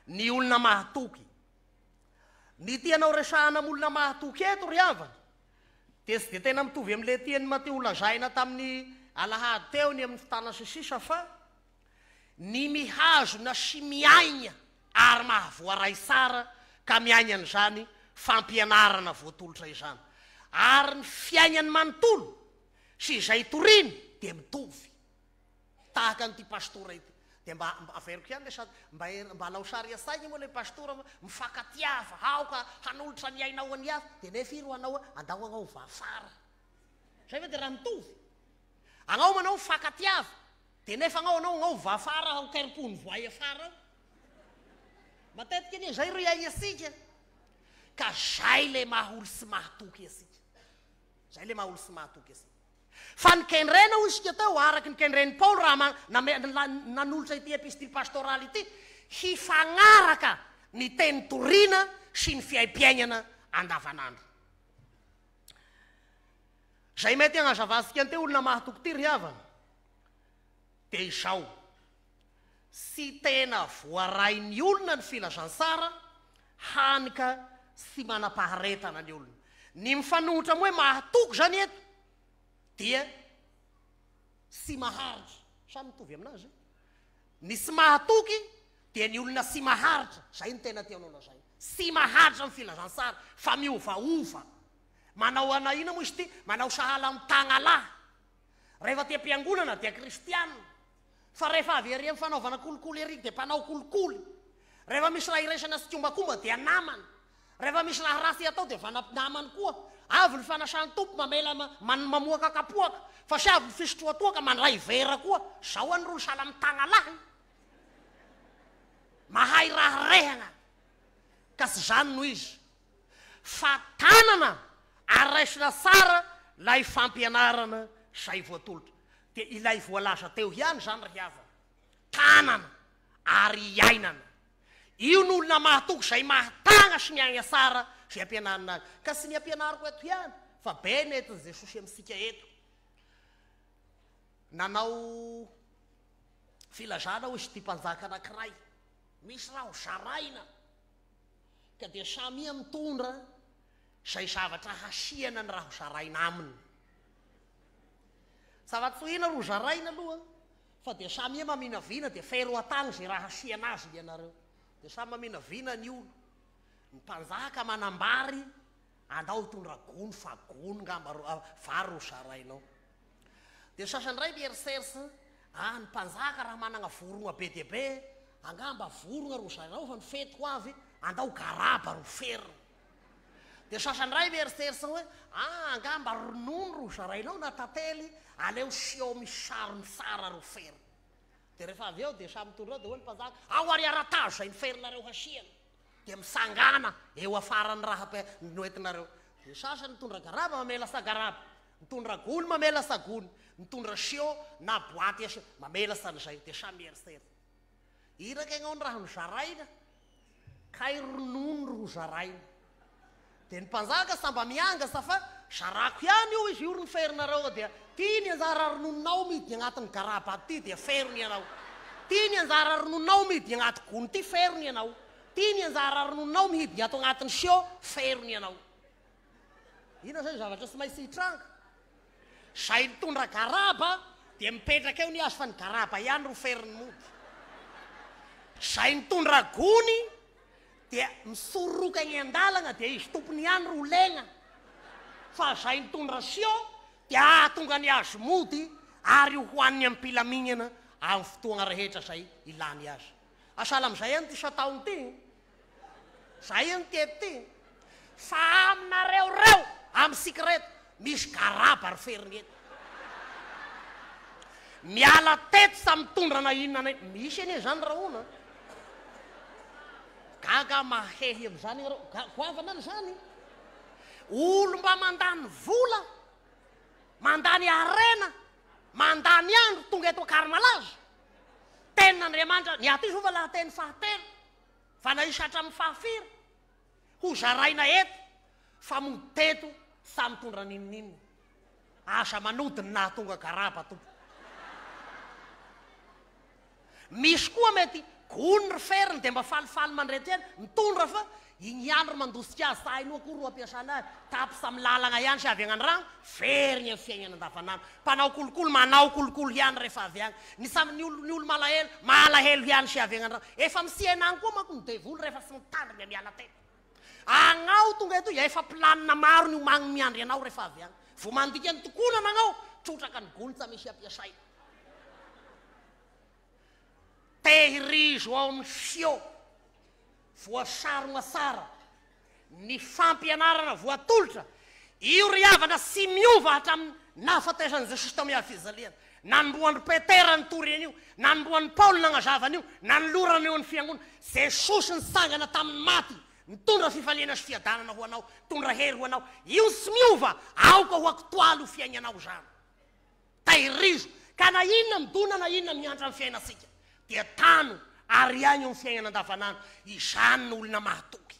ny olona mahatoky. Ny tianao resahana olona mahatoky eto ry havana dia tsy dia tena mitovy amin'ilay tiany Mateo lazaina tamin'ny alahady teo ny amin'ny fitana sisisa, fa ny mihazona sy miaigna ary mahavoaray tsara ka miaigna an'izany fampianarana voatolotra izany. Ary ny fiainany manontolo sy izay toriny dia mitovy. Tahaka an'ity pastora ity. Dia mba averiko ihany le sady mba alao sary asaigny moa le pastora mifakatiava haoka hanolotra ny ainao any hafa dia nefa iro anao andao anao vafara. Zay ve dia raha mitovy. Anao manao mifakatiava dia nefa anao vafara ao kairipony voay afara ao. Matetika anie zay ro iaigny asika. Ka zay le maholo sy mahatoky asika. Zay le maholo sy mahatoky asika. Fa nikendrena ho isika teo araky nikendren'i Paoly raha nanolotra ity epistily pastoraly ity, hifagnaraka ny teny torina sy ny fiaim-piainana andavanandro. Zay mety agnazavasika an'ity olona mahatoky ty ry havana. Dia izao, sy tena voarain'ny olona ny filazantsara hanika sy manam-paharetana ny olona. Ny mifanohitra moa hoe mahatoky zany eto dia sy maharitra. Samy mitovy aminazy. Ny sy mahatoky dia ny olona sy maharitra. Zay ny tena tianao lazay. Sy maharitra amin'ny filazantsara fa miovaova. Manao ina moa izy ty? Manao sahala amin'ny tagnalahy. rehefa tia mpiangonana dia kristianina, fa rehefa avy ery amin'ny fanaovana kolikoly ery dia mpanao kolikoly, rehefa misy raha iraisana sy kombakomba dia namana, rehefa misy raha rasy atao dia vanamany koa, avy ny fanasany tompo mamela mamoaka kapoaka, fa sy avy ny fisotroatoaka mandray vera koa, zao any rolo sala mitagna lahy, mahay raha rehana, ka sy zany no izy, fa tanana araisina tsara lay fampianarana zay voatolotra, dia ilay voalaza teo ihany zany ry hava, tanana ary iainana, io n'olona mahatoky zay mahatagna sy miagna tsara zay ampianarina azy, ka sy ny ampianariko eto ihany fa be netiny Jesosy amintsika eto. Nanao filazana hoy sy ty mpanjaka anankiray, misy raha ho zaraina ka dia samy mitondra zay zavatra hasiana ny raha ho zaraina aminy, zava-tsoina ro zaraina aloha fa dia samy mamina vina dia fero atagny zay raha hasiana azy ianareo, dia samy mamina vina ny olo, ny mpanjaka manambary andao hitondra gony fa gony ngamba vary ro zarainao, dia sasany ray mieritseritsy ny mpanjaka raha manana vorona be dia be, angamba vorona ro zarainao fa ny fetiko avy andao garaba ro ferina, dia sasany ray mieritseritsy hoe angamba ronono ro zarainao na tantely aleo sio misy sarony tsara ro ferina, dia rehefa avy eo dia samy mitondra dia hoe ny mpanjaka ao ary aratazo zay ny ferinareo hasiana, dia misangana eo afarany raha noentinareo, dia sasany mitondra garaba mamela sa garaba, mitondra gony mamela sa gony, mitondra sio na boaty asio mamela san'izay, dia samy mieritseritsy iraka ianao ny raha no zaraina kay ronono ro zaraina, dia ny mpanjaka samba miangasa fa zarako ihany io izy io ny ferinareo, dia tia ny anjara ronononao midy agnatin'ny garaba aty dia ferony ianao, tia ny anjara ronononao midy agnaty gony ty ferony ianao, tia ny anjara ronononao mihidy ato agnatin'ny sio ferony ianao, ina zay zavatra tsy maintsy hitranga, zay mitondra garaba dia mipetraka eo ny azy fa ny garaba ihany ro ferony mody, zay mitondra gony dia misoroka eny an-dalana dia izy tompony ihany ro legna, fa zay mitondra sio dia ahatonga ny azy mody ary hoaniny amin'ny mpilaminana amin'ny fotoana rehetra zay ilany azy. Asala amin'izay ihany ty sataony ty, zay ihany ty ty, fa aminareo reo amintsika reto misy garaba ry feriny eto, miala teto sa mitondra na inona na misy anie zany raha ona gaga mahehy am'izany areo goavanany zany, olo mba mandany vola, mandany arena, mandany andro tonga eto Karmalaza, tenin'Andriamanitra ny aty zova laha teny fahatelo fa naisy hatramin'ny fahafiry ho zaraina eto fa moteto sa mitondra ninonino asa manodiny nahatonga garaba tompo. Misy koa mety gony ry feriny dia mba falifaly mandrety eny mitondra fa igny andro mandosika azy sa ino akory ro ampiasana azy tapy samy lalagna ihany sy avy agnandrano feriny amin'ny fiainana andavanandro, mpanao kolikoly manao kolikoly ihany rehefa avy agny, ny samy ny olo malahelo ihany sy avy agnandrano, efa misiana agny koa manko ny devoly rehefa sy mitandriny miala tena agnao tonga eto efa planina maro ny omagny miandry anao rehefa avy agny, vo mandika ny tokonana agnao trotraka ny gony tsa misy ampiasay, tehirizo ao amin'ny sio voasarona tsara ny fampianarana voatolotra, io ry havana sy miova hatramin'ny nahafatesany Jesosy tao amin'ny fizaliana, nanomboan'ny Petera ny tory an'io, nanomboan'ny Paoly nagnazavany io, nanolorany eo ny fiangonana, Jesosy nitsangana tamin'ny maty mitondra fifaliana sy fiadanana ho anao, mitondra hery ho anao, io sy miova aoka ho aktoaly ho fiainanao zany, tahirizo ka na inona midona na inona miantra amin'ny fiainasika dia tano ary agny eo amin'ny fiainana andavanandro, izany n'olona mahatoky,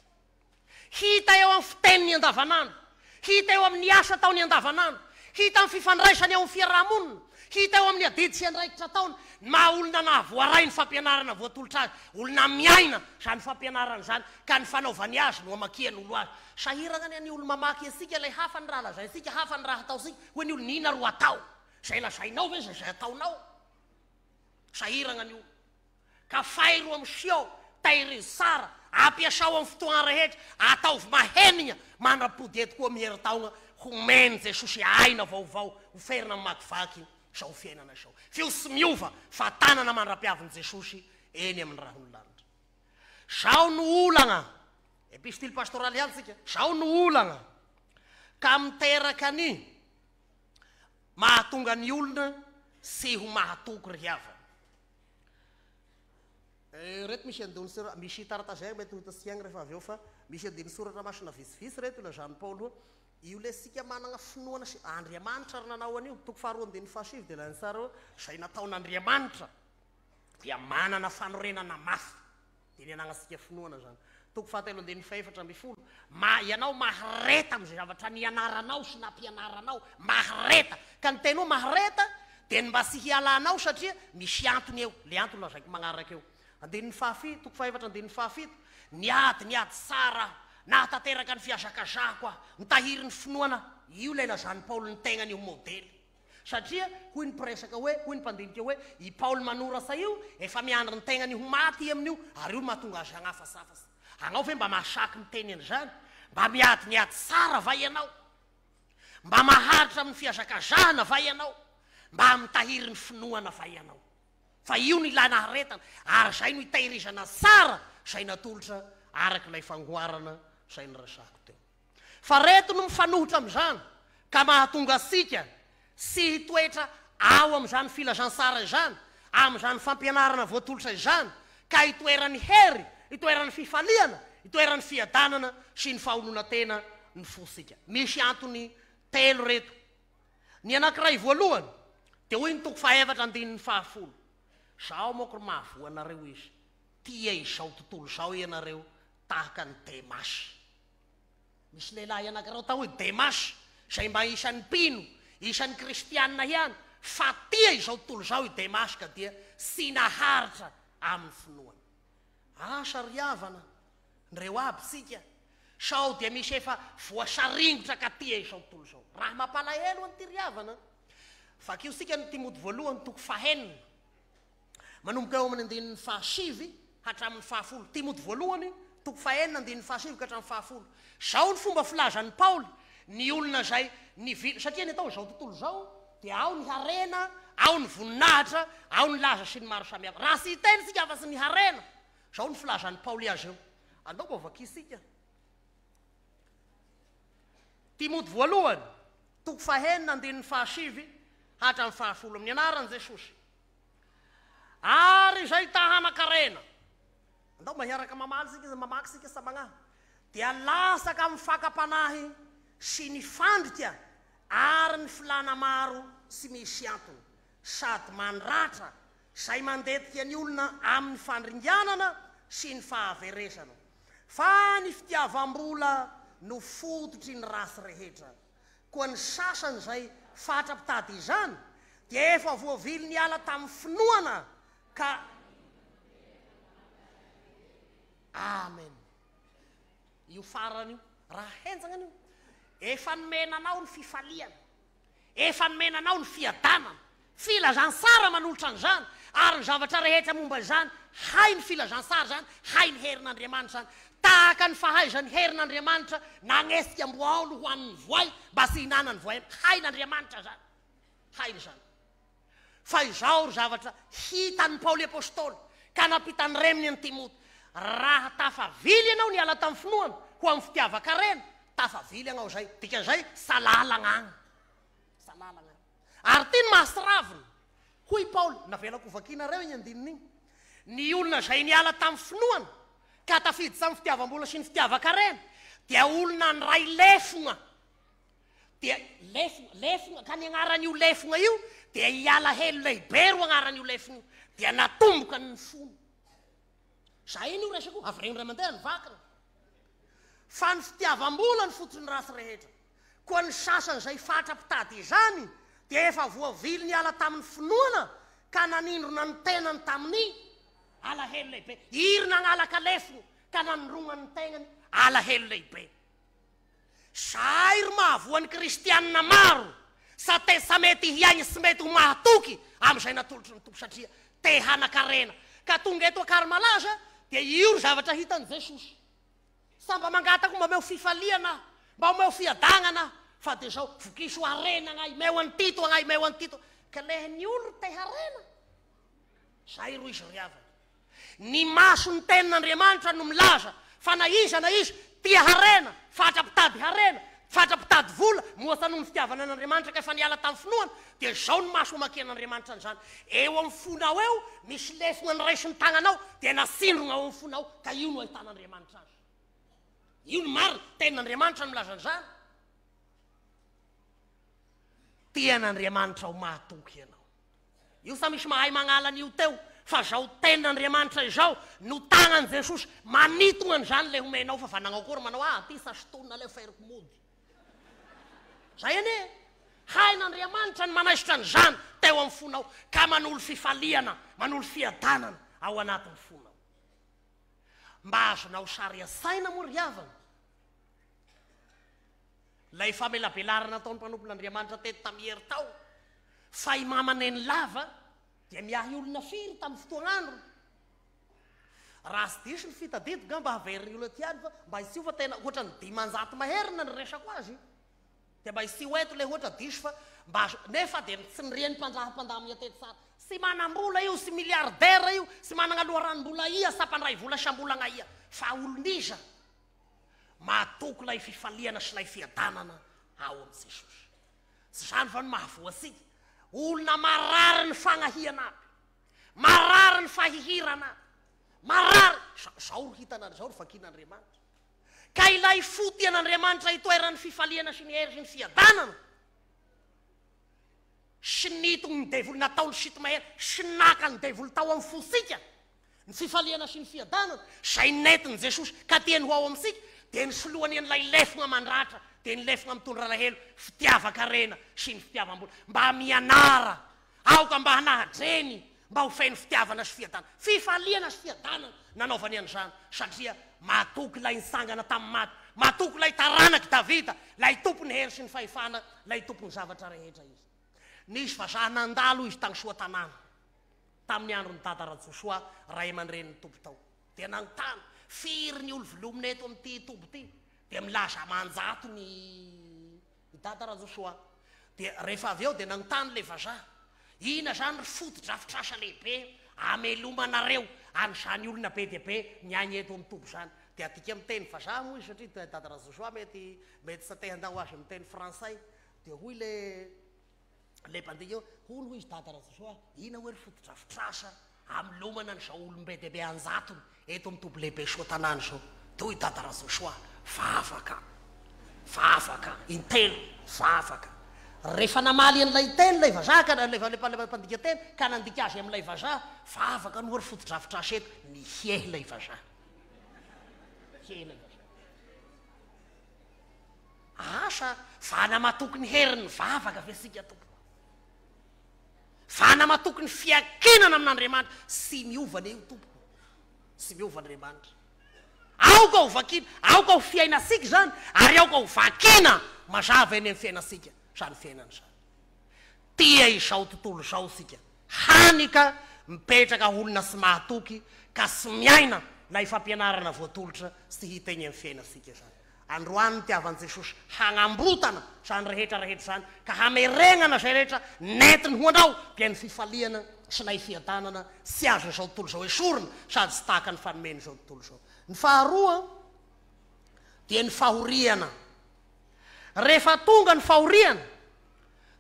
hita eo amin'ny fiteniny andavanandro, hita eo amin'ny asa ataony andavanandro, hita amin'ny fifandraisany eo amin'ny fiarahamonina, hita eo amin'ny adidy sy andraikitra taona, maha olona nahavoaray ny fampianarana voatolotra azy, olona miaina zany fampianarana zany ka ny fanaovany azy no amakiany olo azy, sahirana ny olo mamaky asika lay hafa ny raha lazaisika, hafa ny raha ataosika, hoe ny olo nina ro atao, zay lazainao ve zay ataonao, sahirana ny olo ka fairo amin'ny sio tahirizy tsara ampiasao amin'ny fotoana rehetra, ataovy mahenina mandrapody eto koa miery taona homeny Jesosy aina vaovao ho ferina amin'ny makivaky sao fiainana sao feo sy miova fa tanana mandra-piavin'i Jesosy eny amin'ny raha ololanitra sao no olagna epistily pastoraly altsika sao no olagna ka miteraka ny mahatonga ny olona sy ho mahatoky ry havana reto misy andony soratra misy taratasy mety hotatsiagny rehefa avy eo fa misy andiny soratra masina visivisy reto ilazany Paoly io le sika manana finoana sy Andriamanitra ry nanao an'io toko faharoa andiny fahasivy dia lany tsara hoe izay nataon'Andriamanitra dia manana fanorenana mafy dia ny anagnasika finoana zany toko fahatelo andiny faefatra amby folo ianao mahareta am'izay zavatra nianaranao sy nampianaranao mahareta ka ny tenao mahareta dia ny mba sy hialanao satria misy antony eo le antony lazaiko magnaraka eo andin'ny fahafito toko faefatra andin'ny fahafito niady tsara nahatateraka ny fiazakazako a nitahiry ny finoana io le lazany Paoly ny tegnany io modely satria hoy ny presaka hoe hoy ny mpandinika hoe i Paoly manorasa io efa miandry ny tegnany ho maty amin'io ary io mahatonga azy hagnafasafatsy anao ve mba mahasaky miteny an'izany mba miady tsara va ianao mba maharitra amin'ny fiazakazahana va ianao mba mitahiry ny finoana va ianao fa io ny ilana haretana ary zay no hitahirizana tsara zay natolotra arak'ilay fangoarana zay ny resako teo fa reto no mifanohitra amin'izany ka mahatonga asika sy hitoetra ao amin'izany filazantsara izany amin'izany fampianarana voatolotra izany ka hitoerany hery hitoerany fifaliana hitoerany fiadanana sy ny fahonona tena ny fosika misy antony telo reto ny anankiray voalohany dia hoy ny toko fahaefatra andininy fahafolo zao moko ry mahavoanareo izy tia izao tontolo zao ianareo tahaka ny Demasy misy lehilahy anakireo tao hoe Demasy izay mba isan'ny mpino isan'ny kristianina ihany fa tia izao tontolo zao i Demasy ka dia sy naharitra amin'ny finoana asa ry havana nyreo aby sika sao dia misy efa voasaringotra ka tia izao tontolo zao raha mampalahelo an'ity ry havana fa kio sika ny Timoty voalohany toko fahenina manomboka eo amin'ny andininy fahasivy hatramin'ny fahafolo Timoty voalohany toko fahenina andininy fahasivy ka hatramin'ny fahafolo zao ny fomba filazan'ny Paoly ny olona zay satria ny atao zao tontolo zao dia ao ny harena ao ny voninahitra ao ny laza sy ny maro samihafa raha sy hiteny sika afa-sy ny harena zao ny filazan'ny Paoly azy eo andao mba vakisika Timoty voalohany toko fahenina andininy fahasivy hatramin'ny fahafolo amin'ny anaran'i Jesosy ary zay tahana-karena andao mahiaraka mamaly sika mamaky sika samagnahy dia lasaka amin'ny fakapanahy sy ny fandrika ary ny filana maro sy misy antony sady mandratra zay mandetika ny olona amin'ny fandringanana sy ny fahaveresana fa ny fitiavam-bola no fototry ny rasy rehetra koa ny sasany zay fatra-pitady izany dia efa voavily ny ala tamin'ny finoana ka amen io farany io raha henjagnany io efa nomenanao ny fifaliana efa nomenanao ny fiadanana filazantsara manolotra an'izany ary ny zavatra rehetra momba izany hay ny filazantsara zany hay ny herin'Andriamanitra zany tahaka ny fahaizany herin'Andriamanitra nagnesika mboaolo ho an'ny voay mba sy hinana ny voay hain'Andriamanitra zany hainy zany fa izao ry zavatra hitan'ny Paoly apôstôly ka nampitany reminy ny Timoty raha tafavily ianao ny ala tamin'ny finoana ho amin'ny fitiava-karena tafavily anao zay dikan'izay salalagna agny salalagna agny ary ty ny mahasiraviny hoy Paoly navelako vakinareo iny andininy igny ny olona zay niala tamin'ny finoana ka tafidy samy fitiavam-bola sy ny fitiava-karena dia olona ny ray lefogna dia lefogna ka ny agnaran'io lefogna io dia hiala helo lehibe ro agnaran'io lefogna dia natomboka ny fony zay iny io resako avy regny ray mandeha ny vakana fa ny fitiavam-bola ny fototsy ny rasy rehetra koa ny sasany zay fatra-pitady izany dia efa voavily ny ala tamin'ny finoana ka nanindrona ny tenany tamin'ny alahelo lehibe iry nagnalaka lefogna ka nanondrongany tegnany alahelo lehibe zay ry mahavoan'ny kristianina maro sa mety hiagny sy mety ho mahatoky amin'izay natolotry ny tompo satria te hana-karena ka tonga eto akary-malaza dia io ry zavatra hitan'i Jesosy samba mangatako mba meo fifaliana mba meo fiadagnana fa dia zao vokiso harena agnay meo an'tito agnay meo an'tito ka lehy ny olo te harena. Zay ro izy ry havana. Ny maso ny tenin'Andriamanitra no milaza fa na iza tia harena, fatrapitady harena, fatrapitady vola, moasa noho ny fitiavana an'Andriamanitra ka efa niala tamin'ny finoana, dia zao ny maso omaken'Andriamanitra an'izany. Eo amin'ny fonao eo misy lefona ny raisy ny tagnanao dia nasindrona ao amin'ny fonao ka io no ahitan'Andriamanitra azy. Io no marina, tenin'Andriamanitra no milaza an'izany. Tian'Andriamanitra ho mahatoky ianao. Io sa misy mahay magnala an'io teo fa zao tenin'Andriamanitra izao no tagnan'i Jesosy manitona an'izany le homenao fa vananao kory manao ty sasitona le feriko mody. Zay anie, hain'Andriamanitra ny manaisitra an'izany teo amin'ny fonao ka manolo fifaliana, manolo fiadanana ao anatin'ny fonao. Mba azonao sary asaina moa ry havana. Lay famelabelarana ataon'ny mpanompon'Andriamanitra teto tamin'ny hery tao fa imamaneny lava dia miahy olona firy tamin'ny fotoagn'andro. Raha sy diso ny fitadidy mba haveriny olona tiany fa mba hisio fa tena ohatra ny 500 maherina ny resako azy. Dia mba hisio eto le ohatra diso fa mba nefa dia tsy nireny mpandraham-pandamina teto sara. Sy manam-bola io, sy miliardera io, sy manana loharanom-bola ia, sapandray vola sambolagna ia. Fa olon'iza mahatoky lay fifaliana sy lay fiadanana ao amin'i Jesosy. Sy zany fa no mahavoasika. Olona marary ny fagnahiana aby, marary ny fahihirana aby, marary zao ro hitana zao ro vakin'Andriamanitra. Ka ilay foty an'Andriamanitra hitoeran'ny fifaliana sy ny hery sy ny fiadanana sy nitony ny devolo nataony sito mahery sy naka ny devolo tao amin'ny fosika ny fifaliana sy ny fiadanana zay netiny Jesosy ka tiany ho ao amintsika dia ny soloany an'ilay lefogna mandratra dia ny lefogna mitondra rahelo fitiavaka rena sy ny fitiavam-bola mba mianara aoka mba hanahadreny mba ho feno fitiavana sy fiadanana fifaliana sy fiadanana nanaovany an'izany satria mahatoky lay nisangana tamin'ny maty mahatoky lay taranaky Davida lay tompony hery sy ny fahefana lay tompony zavatra rehetra izy. Nisy vazaha nandalo izy tagny Soatanana tamin'ny andron'ny Dada Rajosoa ray aman-dreniny tompo tao dia nanontany firy ny olo volomina eto amin'ity tombo ity dia milaza manjato ny Dada Rajosoa. Dia rehefa avy eo dia nanontany le vazaha ina zany ry foto-drafitrasa lehibe amelomanareo an'izany olona be dia be niagny eto amin'ny tombo zany. Dia atika miteny vazaha moa izy satria Dada Rajosoa mety satehandao azy miteny fransay dia hoy le mpandeha eo hono hoy izy Dada Rajosoa ina hoe ry foto-drafitrasa amilomana n'izao olombe dia be anjatony eto amin'ny tombo lehibe Soatanana zao. Dia hoy Dada Rajosoa fa intelo fa rehefa namaly an'ilay teny lay vazaha ka mpandika teny ka nandika azy amin'ilay vazaha fa afaka no ry foto-drafitrasa eto nihehy lay vazaha. Asa fa namatoky ny heriny vavaka ve sika tompo fa namatoky ny fiakinana amin'Andriamanitra sy miovana io tompo sy miovan'Andriamanitra aoka ho vakina aoka ho fiainasika zany ary aoka ho vakina mazava eny amin'ny fiainasika zany fiainana zany. Tia izao tontolo zao sika hanika mipetraka olona sy mahatoky ka sy miaina lay fampianarana voatolotra sy hita eny amin'ny fiainasika zany. Androany tiavan'i Jesosy hagnambrotana zany rehetra zany ka hameregnana zay rehetra netiny ho anao dia ny fifaliana sy lay fiadanana sy azo izao tontolo zao esorina sady sy tahaka ny fanomeny zao tontolo zao. Ny faharoa dia ny fahoriana. Rehefa tonga ny fahoriana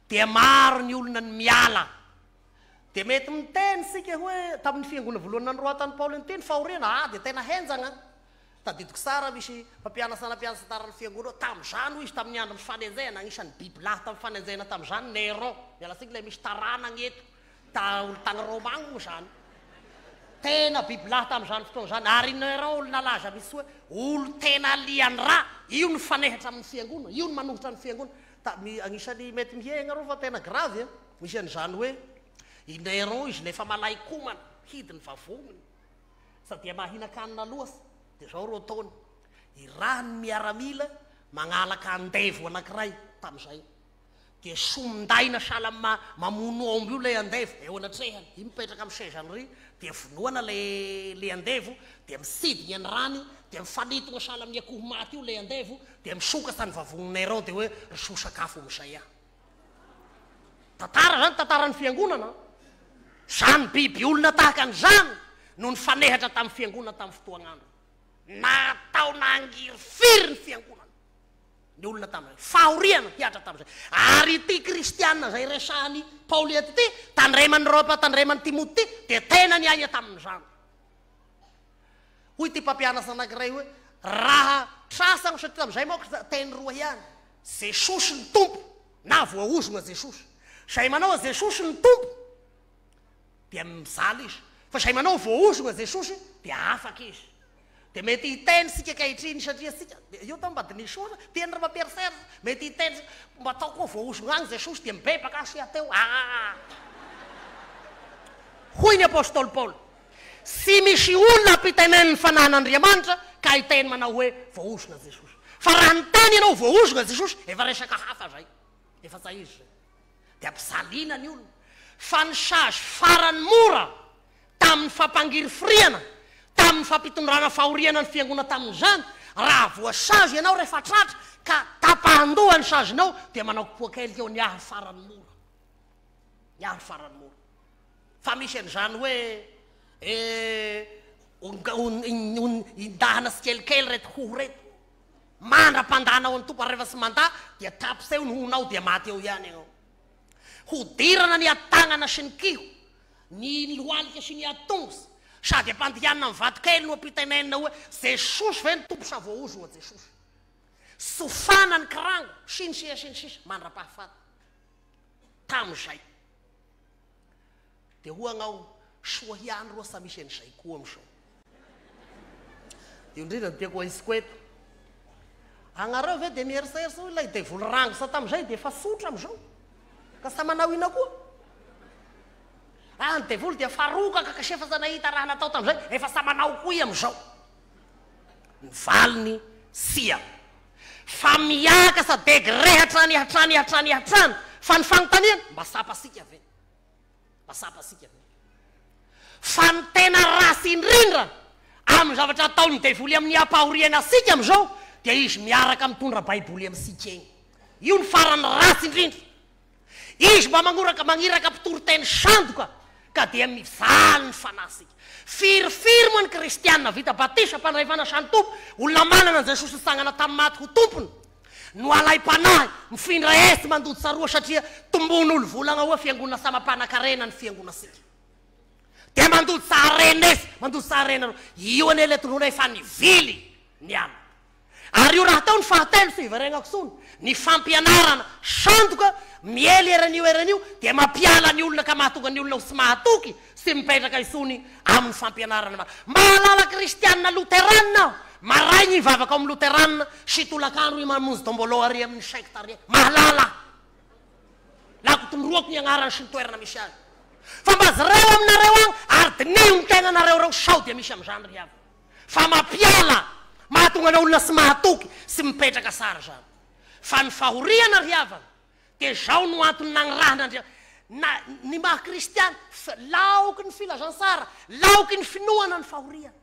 dia maro ny olona ny miala dia mety miteny sika hoe tamin'ny fiangonana voalohany nandroatany Paoly ny teny fahoriana dia tena henjagna tadidiko sara misy mpampianasa taran'ny fiangonana tamin'izany hoy izy tamin'ny andro mifanenjehana agnisan'ny bibilahy tamin'ny fanenjehana tamin'izany Néron miala sika ilay misy taranagna eto olo tagny Romagne moa zany tena bibilahy tamin'izany fotoana zany ary Néron olo nalaza misy hoe olo tena liany ra io ny fanehatra amin'ny fiangonana io ny manohitra ny fiangonana agnisan'ny mety mihegna reo fa tena gravy misy an'izany hoe i Néron izy lefa malaikomana hidiny vavominy sadia mahinakanina loasy dia zao ro ataony i raha ny miaramila magnalaka andevo anankiray tamin'izay dia somindaina sala mamono omby io le andevo eo anatrehany i mipetraka amin'ny sezany ry dia vonoana le andevo dia misidiny ny rany dia mifanitona sala amin'ny akoho maty io le andevo dia misokatra ny vavony Néron dia hoe ryso sakafo amin'izay tantara zany tantaran'ny fiangonana zany biby olona tahaka an'izany no ny fanehatra tamin'ny fiangonana tamin'ny fotoagn'andro natao nangiry-firy ny fiangonana ny olona tamin'izay fahoriana hiatra tamin'izay ary ity kristianina zay resahany Paoly eto ity tandremany Ropa tandremany Timoty dia tena ny aina tamin'izany hoy ty mpampianasa anankiray hoe raha trasagno satria tamin'izay moa teny roa ihany Jesosy ny tompo na voaozona Jesosy zay manao Jesosy ny tompo dia mizaly izy fa zay manao voaozona Jesosy dia afaka izy dia mety hiteny sika ankehitriny satria sika io mba dinisora teny ra mampierisery mety hiteny mba atao koa voaozona agny Jesosy dia mibebaka sy ateo hoy ny apôstôly Paoly sy misy olona ampitenen'ny fanan'Andriamanitra ka hiteny manao hoe voaozona Jesosy fa raha nyteny ianao voaozona Jesosy efa resaka hafa zay efa zay izy zay dia ampisalina ny olona fa ny sazy farany mora tamin'ny fampangiry-firiana tamin'ny fampitondrana fahoriana ny fiangona tamin'izany raha voasazy ianao rehefa tratra ka tapahandoha ny sazinao dia manao kopoakely eo ny ahany farany mora ny ahany farany mora fa misy an'izany hoe indahana sy kelikely reto hoho reto mandra-pandanao any tompo rehefa sy manda dia tapiseo ny honao dia maty eo ihany ianao hodirana ny atagnana sy ny kiho ny lohalika sy ny atongosa sady ampandianina mivato kely no ampitenenina hoe Jesosy ve ny tompo sa voaozona Jesosy sofana ny kirango sy ny sisa mandra-pahafaty tamin'izay dia hoagnao soa hiany roa sa misy an'izay koa am'izao io indrindra tiako ahisiko eto agnareo ve dia mieriserisy hoe ilay devoly rangosa tamin'izay dia efa sotra am'izao ka sa manao ina koa ny devoly dia farokaka ka sefa sa nahita raha natao tamin'izay efa sa manao koa i am'izao ny valiny sia fa miakasa degré hatrany fa ny fanontaniana mba sapasika ve fa ny tena rasy indrindra amin'ny zavatra ataony devoly amin'ny ampahoriana asika am'izao dia izy miaraka mitondra baiboly amin'sika eny io ny farany rasy indrindra izy mba magniraka mpitory-teny sandoka ka dia mizaly ny fanasika firifiry moa ny kristianina vita batisa mpandray fanasany tompo olona manana ny Jesosy sangana tamin'ny maty ho tompony no alay-panahy mifindra esy mandoto saroa satria tombon'olo volagna hoe fiangonana samam-panakarena ny fiangonasika dia mandoto saharena esy mandoto saharena io ane le tonona efa nivily ny ana ary io raha tao ny fahatelo fivaregnako sony ny fampianarana sandoka miely eran'io dia mampiala ny olona ka mahatonga ny olona ho sy mahatoky sy mipetraka isony amin'ny fampianarana mahalala kristianina luteranina maray ny ivavaka amin'ny luteranina sy tolakandro i mamonzy tombolo ary amin'ny secte ary mahalala lako tondroako ny agnarany sy ny toerana misy azy fa mbazireo aminareo agny ary dinio ny tegna nareo reo sao dia misy amin'izany ry avy fa mampiala mahatonga na olona sy mahatoky sy mipetraka sara zany fa ny fahoriana ry avana dia zao no antony nagnirahana ny maha kristiany laoky ny filazansara laoky ny finoana ny fahoriana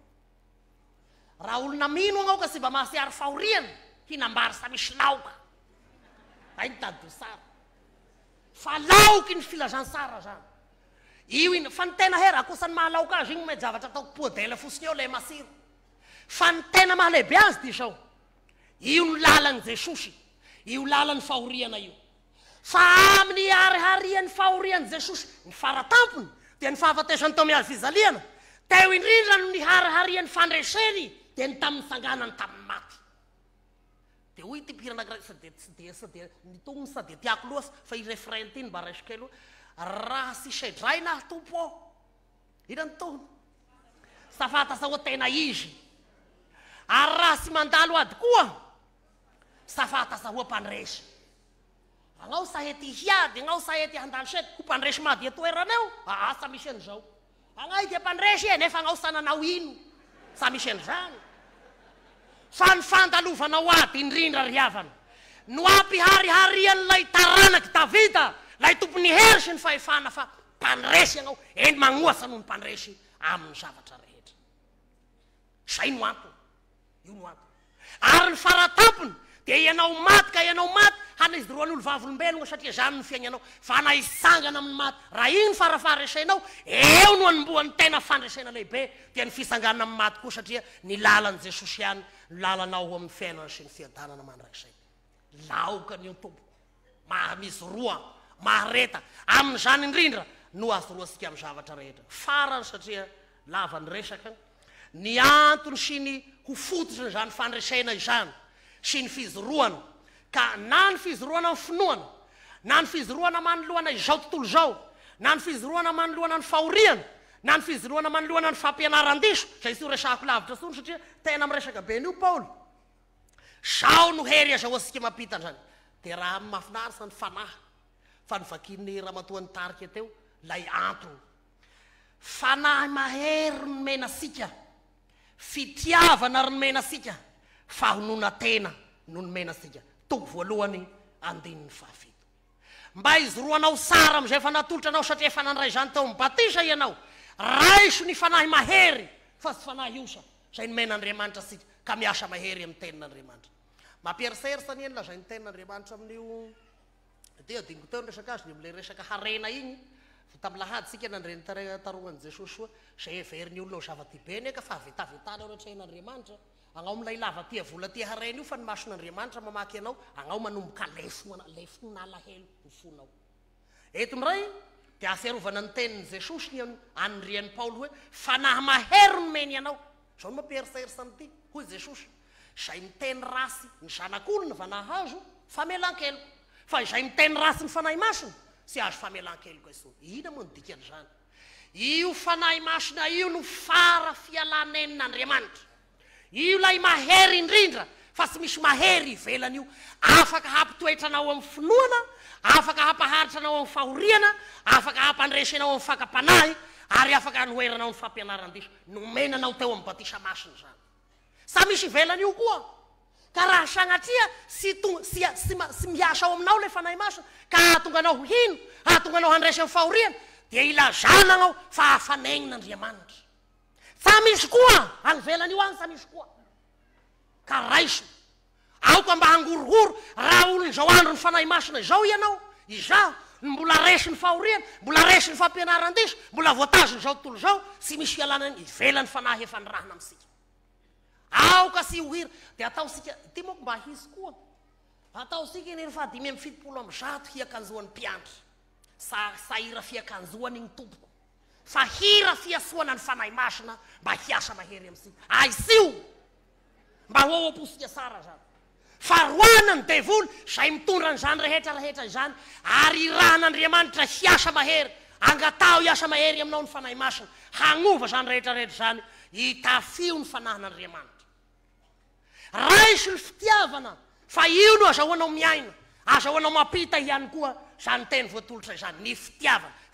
raha olona mino agnao ka sy mba mahasiary fahoriana hinambary sa misy laoka ay nitady dosara fa laoky ny filazansara zany io fa ny tena hera akosany mahalaoka azy igny majavatra ataoko podela fosiny eo le masiro fa ny tena mahalehibe azy ty zao io ny lalan'i Jesosy io lalan'ny fahoriana io fa amin'ny hariharian'ny fahorian'i Jesosy ny faratampony dia ny fahafatesany tao miazy fizaliana teo indrindra no ny hariharian'ny fandreseny dia ny tamin'ny sanganany tamin'ny maty dia hoy ty mpihira anankiray sy dia nitomony sa dia tiako loasy fa irefrain ty ny mba raisokely raha sy sedraina tompo ao ina ny tohony safatasa ho tena izy ary raha sy mandalo ady koa safatasa ho mpandresy agnao sahety hiady agnao sahety handalo sety ho mpandresy mady etoeraneo asa misy an'izao agnay dia mpandresy e nefa agnao sananao ino sa misy an'izany fa ny fandalovanao ady indrindra ry havana no ampihariharian'ilay taranaky Davida lay tompony hery sy ny fahefana fa mpandresy agnao eny magnoasa noho ny mpandresy amin'ny zavatra rehetra zay no antony io no antony ary ny faratampony dia ianao maty ka ianao maty hana izy roan'olo vavolombelogna satria zany ny fiainanao fa na isangana amin'ny maty raha iny farafaresenao eo no anomboan'ny tena fandresena lehibe dia ny fisanganana amin'ny maty koa satria ny lalan'i Jesosy ihany lalanao amin'ny fiainana sy ny fiadanana mandrakizay laoka ny tompo misy roa mahareta amin'izany indrindra no azoroasika amin'ny zavatra rehetra farany satria lavany resaka ny antony sy ny ho fototra zany fandresena izany sy ny fizoroana ka na ny fizoroana ny finoana na ny fizoroana manoloana izao tontolo zao na ny fizoroana manoloana ny fahoriana na ny fizoroana manoloana ny fampianaran-diso zay sy ho resahako lavitra sony satria tena miresaka be nio Paoly zao no hery azahoasika mampitany zany dia raha mafinaritra ny fanahy fa ny vakin'ny ramatoan'ny tarika teo lay antony fanahy mahery no menasika fitiavana ry nomenasika fahonona tena no nomenasika toko voalohany andininy fahafito mba izoroanao sara am'izay efa natolotra anao satria efa nandray zany tao mibatisa ianao raiso ny fanahy mahery fa sy fanahy osa zay nomen'Andriamanitra sika ka miasa mahery amin'ny tenin'Andriamanitra mampieriserisany eny lazay ny tenin'Andriamanitra amin'io dia adiniko teo ny resaka azy ny am'le resaka harena igny tamin'ny lahady sika nandreny taroan'i Jesosy soa zay everiny olona zava-dehibe neka fa avetavetana ao retsain'Andriamanitra agnao milay lava tia vola tia harena io fa ny mason'Andriamanitra mamaky anao agnao manomboka lefo nalahelo ny fonao eto ndray dia aserovana ny tenin'i Jesosy ny anirian'i Paoly hoe fanahy mahery no meny anao zao no mampieriserisany ity hoy Jesosy zay miteny rasy ny zanak'olona vanahazo famelan-kelo fa izay miteny rasy ny fanahy masina sy azo famelan-keloka isony ina moa ny dikan'izany io fanahy masina io no fara fialanenin'Andriamanitra io lay mahery indrindra fa tsy misy mahery ivelany io afaka hampitoetranao amin'ny finoana afaka hampaharitranao amin'ny fahoriana afaka hampandresenao amin'ny fakapanahy ary afaka hanoheranao ny fampianaran-diso nomenanao teo amin'ny batisa masina zany sa misy ivelany io koa ka raha sagnatria sy miasa ao aminao le fanahy masina ka hahatonga anao hino hahatonga anao handresy amin'ny fahoriana dia ilazananao fa hafanegnin'Andriamanitra sa misy koa any velany io any sa misy koa ka raiso aoka mba hangorohoro raha olony zao andro ny fanahy masina izao ianao izaho mbola resy ny fahoriana mbola resy ny fampianaran-diso mbola voatazony zao tontolo zao sy misy fialana ivelany fanahy efa nirahana amintsika aoka sy ohira dia ataosika ty moko mba hisy koa ataosika iny fa 570 hiakanjoan'ny mpianatra sahira fiakanjoany igny tompoko fa hira fiasoana ny fanahy masina mba hiasa mahery amintsika aisio mba hoaposika sara zany faroana ny devoly zay mitondra n'izany rehetrarehetra izany ary irahan'Andriamanitra hiasa mahery angatao hiasa mahery aminao ny fanahy masina hagnova zany rehetrarehetra zany hitafio ny fanahin'Andriamanitra raiso ny fitiavana fa io no azahoanao miaina azahoanao mapita ihany koa zany teny voatolotra izany ny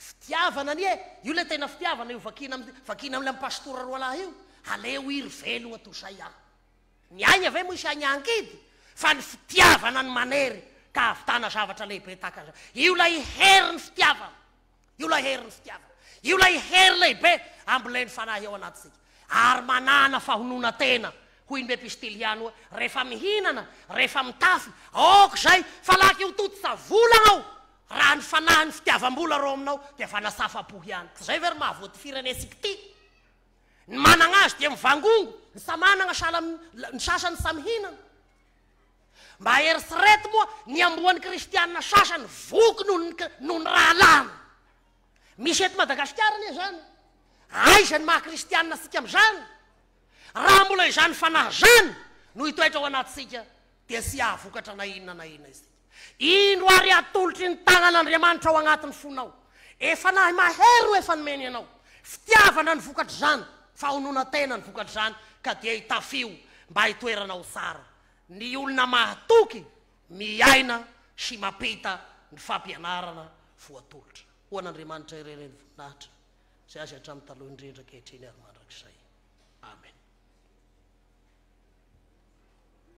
fitiavana ny io le tena fitiavana io vakina am'le pastora roa lahy io aleo iry velogna tosay aho ny aigna ave moa isy agny ankidy fa ny fitiavana ny manery ka avitana zavatra lehibe tahaka zany io lay hery ny fitiavana io lay hery ny fitiavana io lay hery lehibe amboleny fanahy ao anatisika ary manana fahonona tena hoy ny epistiliany hoe rehefa mihinana rehefa mitafy oko zay fa laky io toto savolana ao raha ny fanahy ny fitiavam-bola ro aminao dia fa nasafa-po ihany zay very mahavoaty firenesika ty ny manana azy dia mivangongo ny samanana ny sasany samihinana mba erisirety moa ny amboan'ny kristianina sasany voky noho ny rahalana misy eto Madagasikara anie zany aizany maha kristianina sika am'izany raha mbola izany fanahy zany no hitoetra ao anatisika dia sy ahavokatra na inona izy indro ary atolotry ny tagnan'Andriamanitra ao agnatin'ny fonao fanahy mahery ho efa nomeny anao fitiavana ny vokatra zany fahonona tena ny vokatra zany ka dia hitafio mba hitoeranao tsara ny olona mahatoky miaina sy mapita ny fampianarana voatolotra ho an'Andriamanitra ireny voninahitra zay azy hatramin'ny taloha indrindra kehitriny ary mandrakizay amen.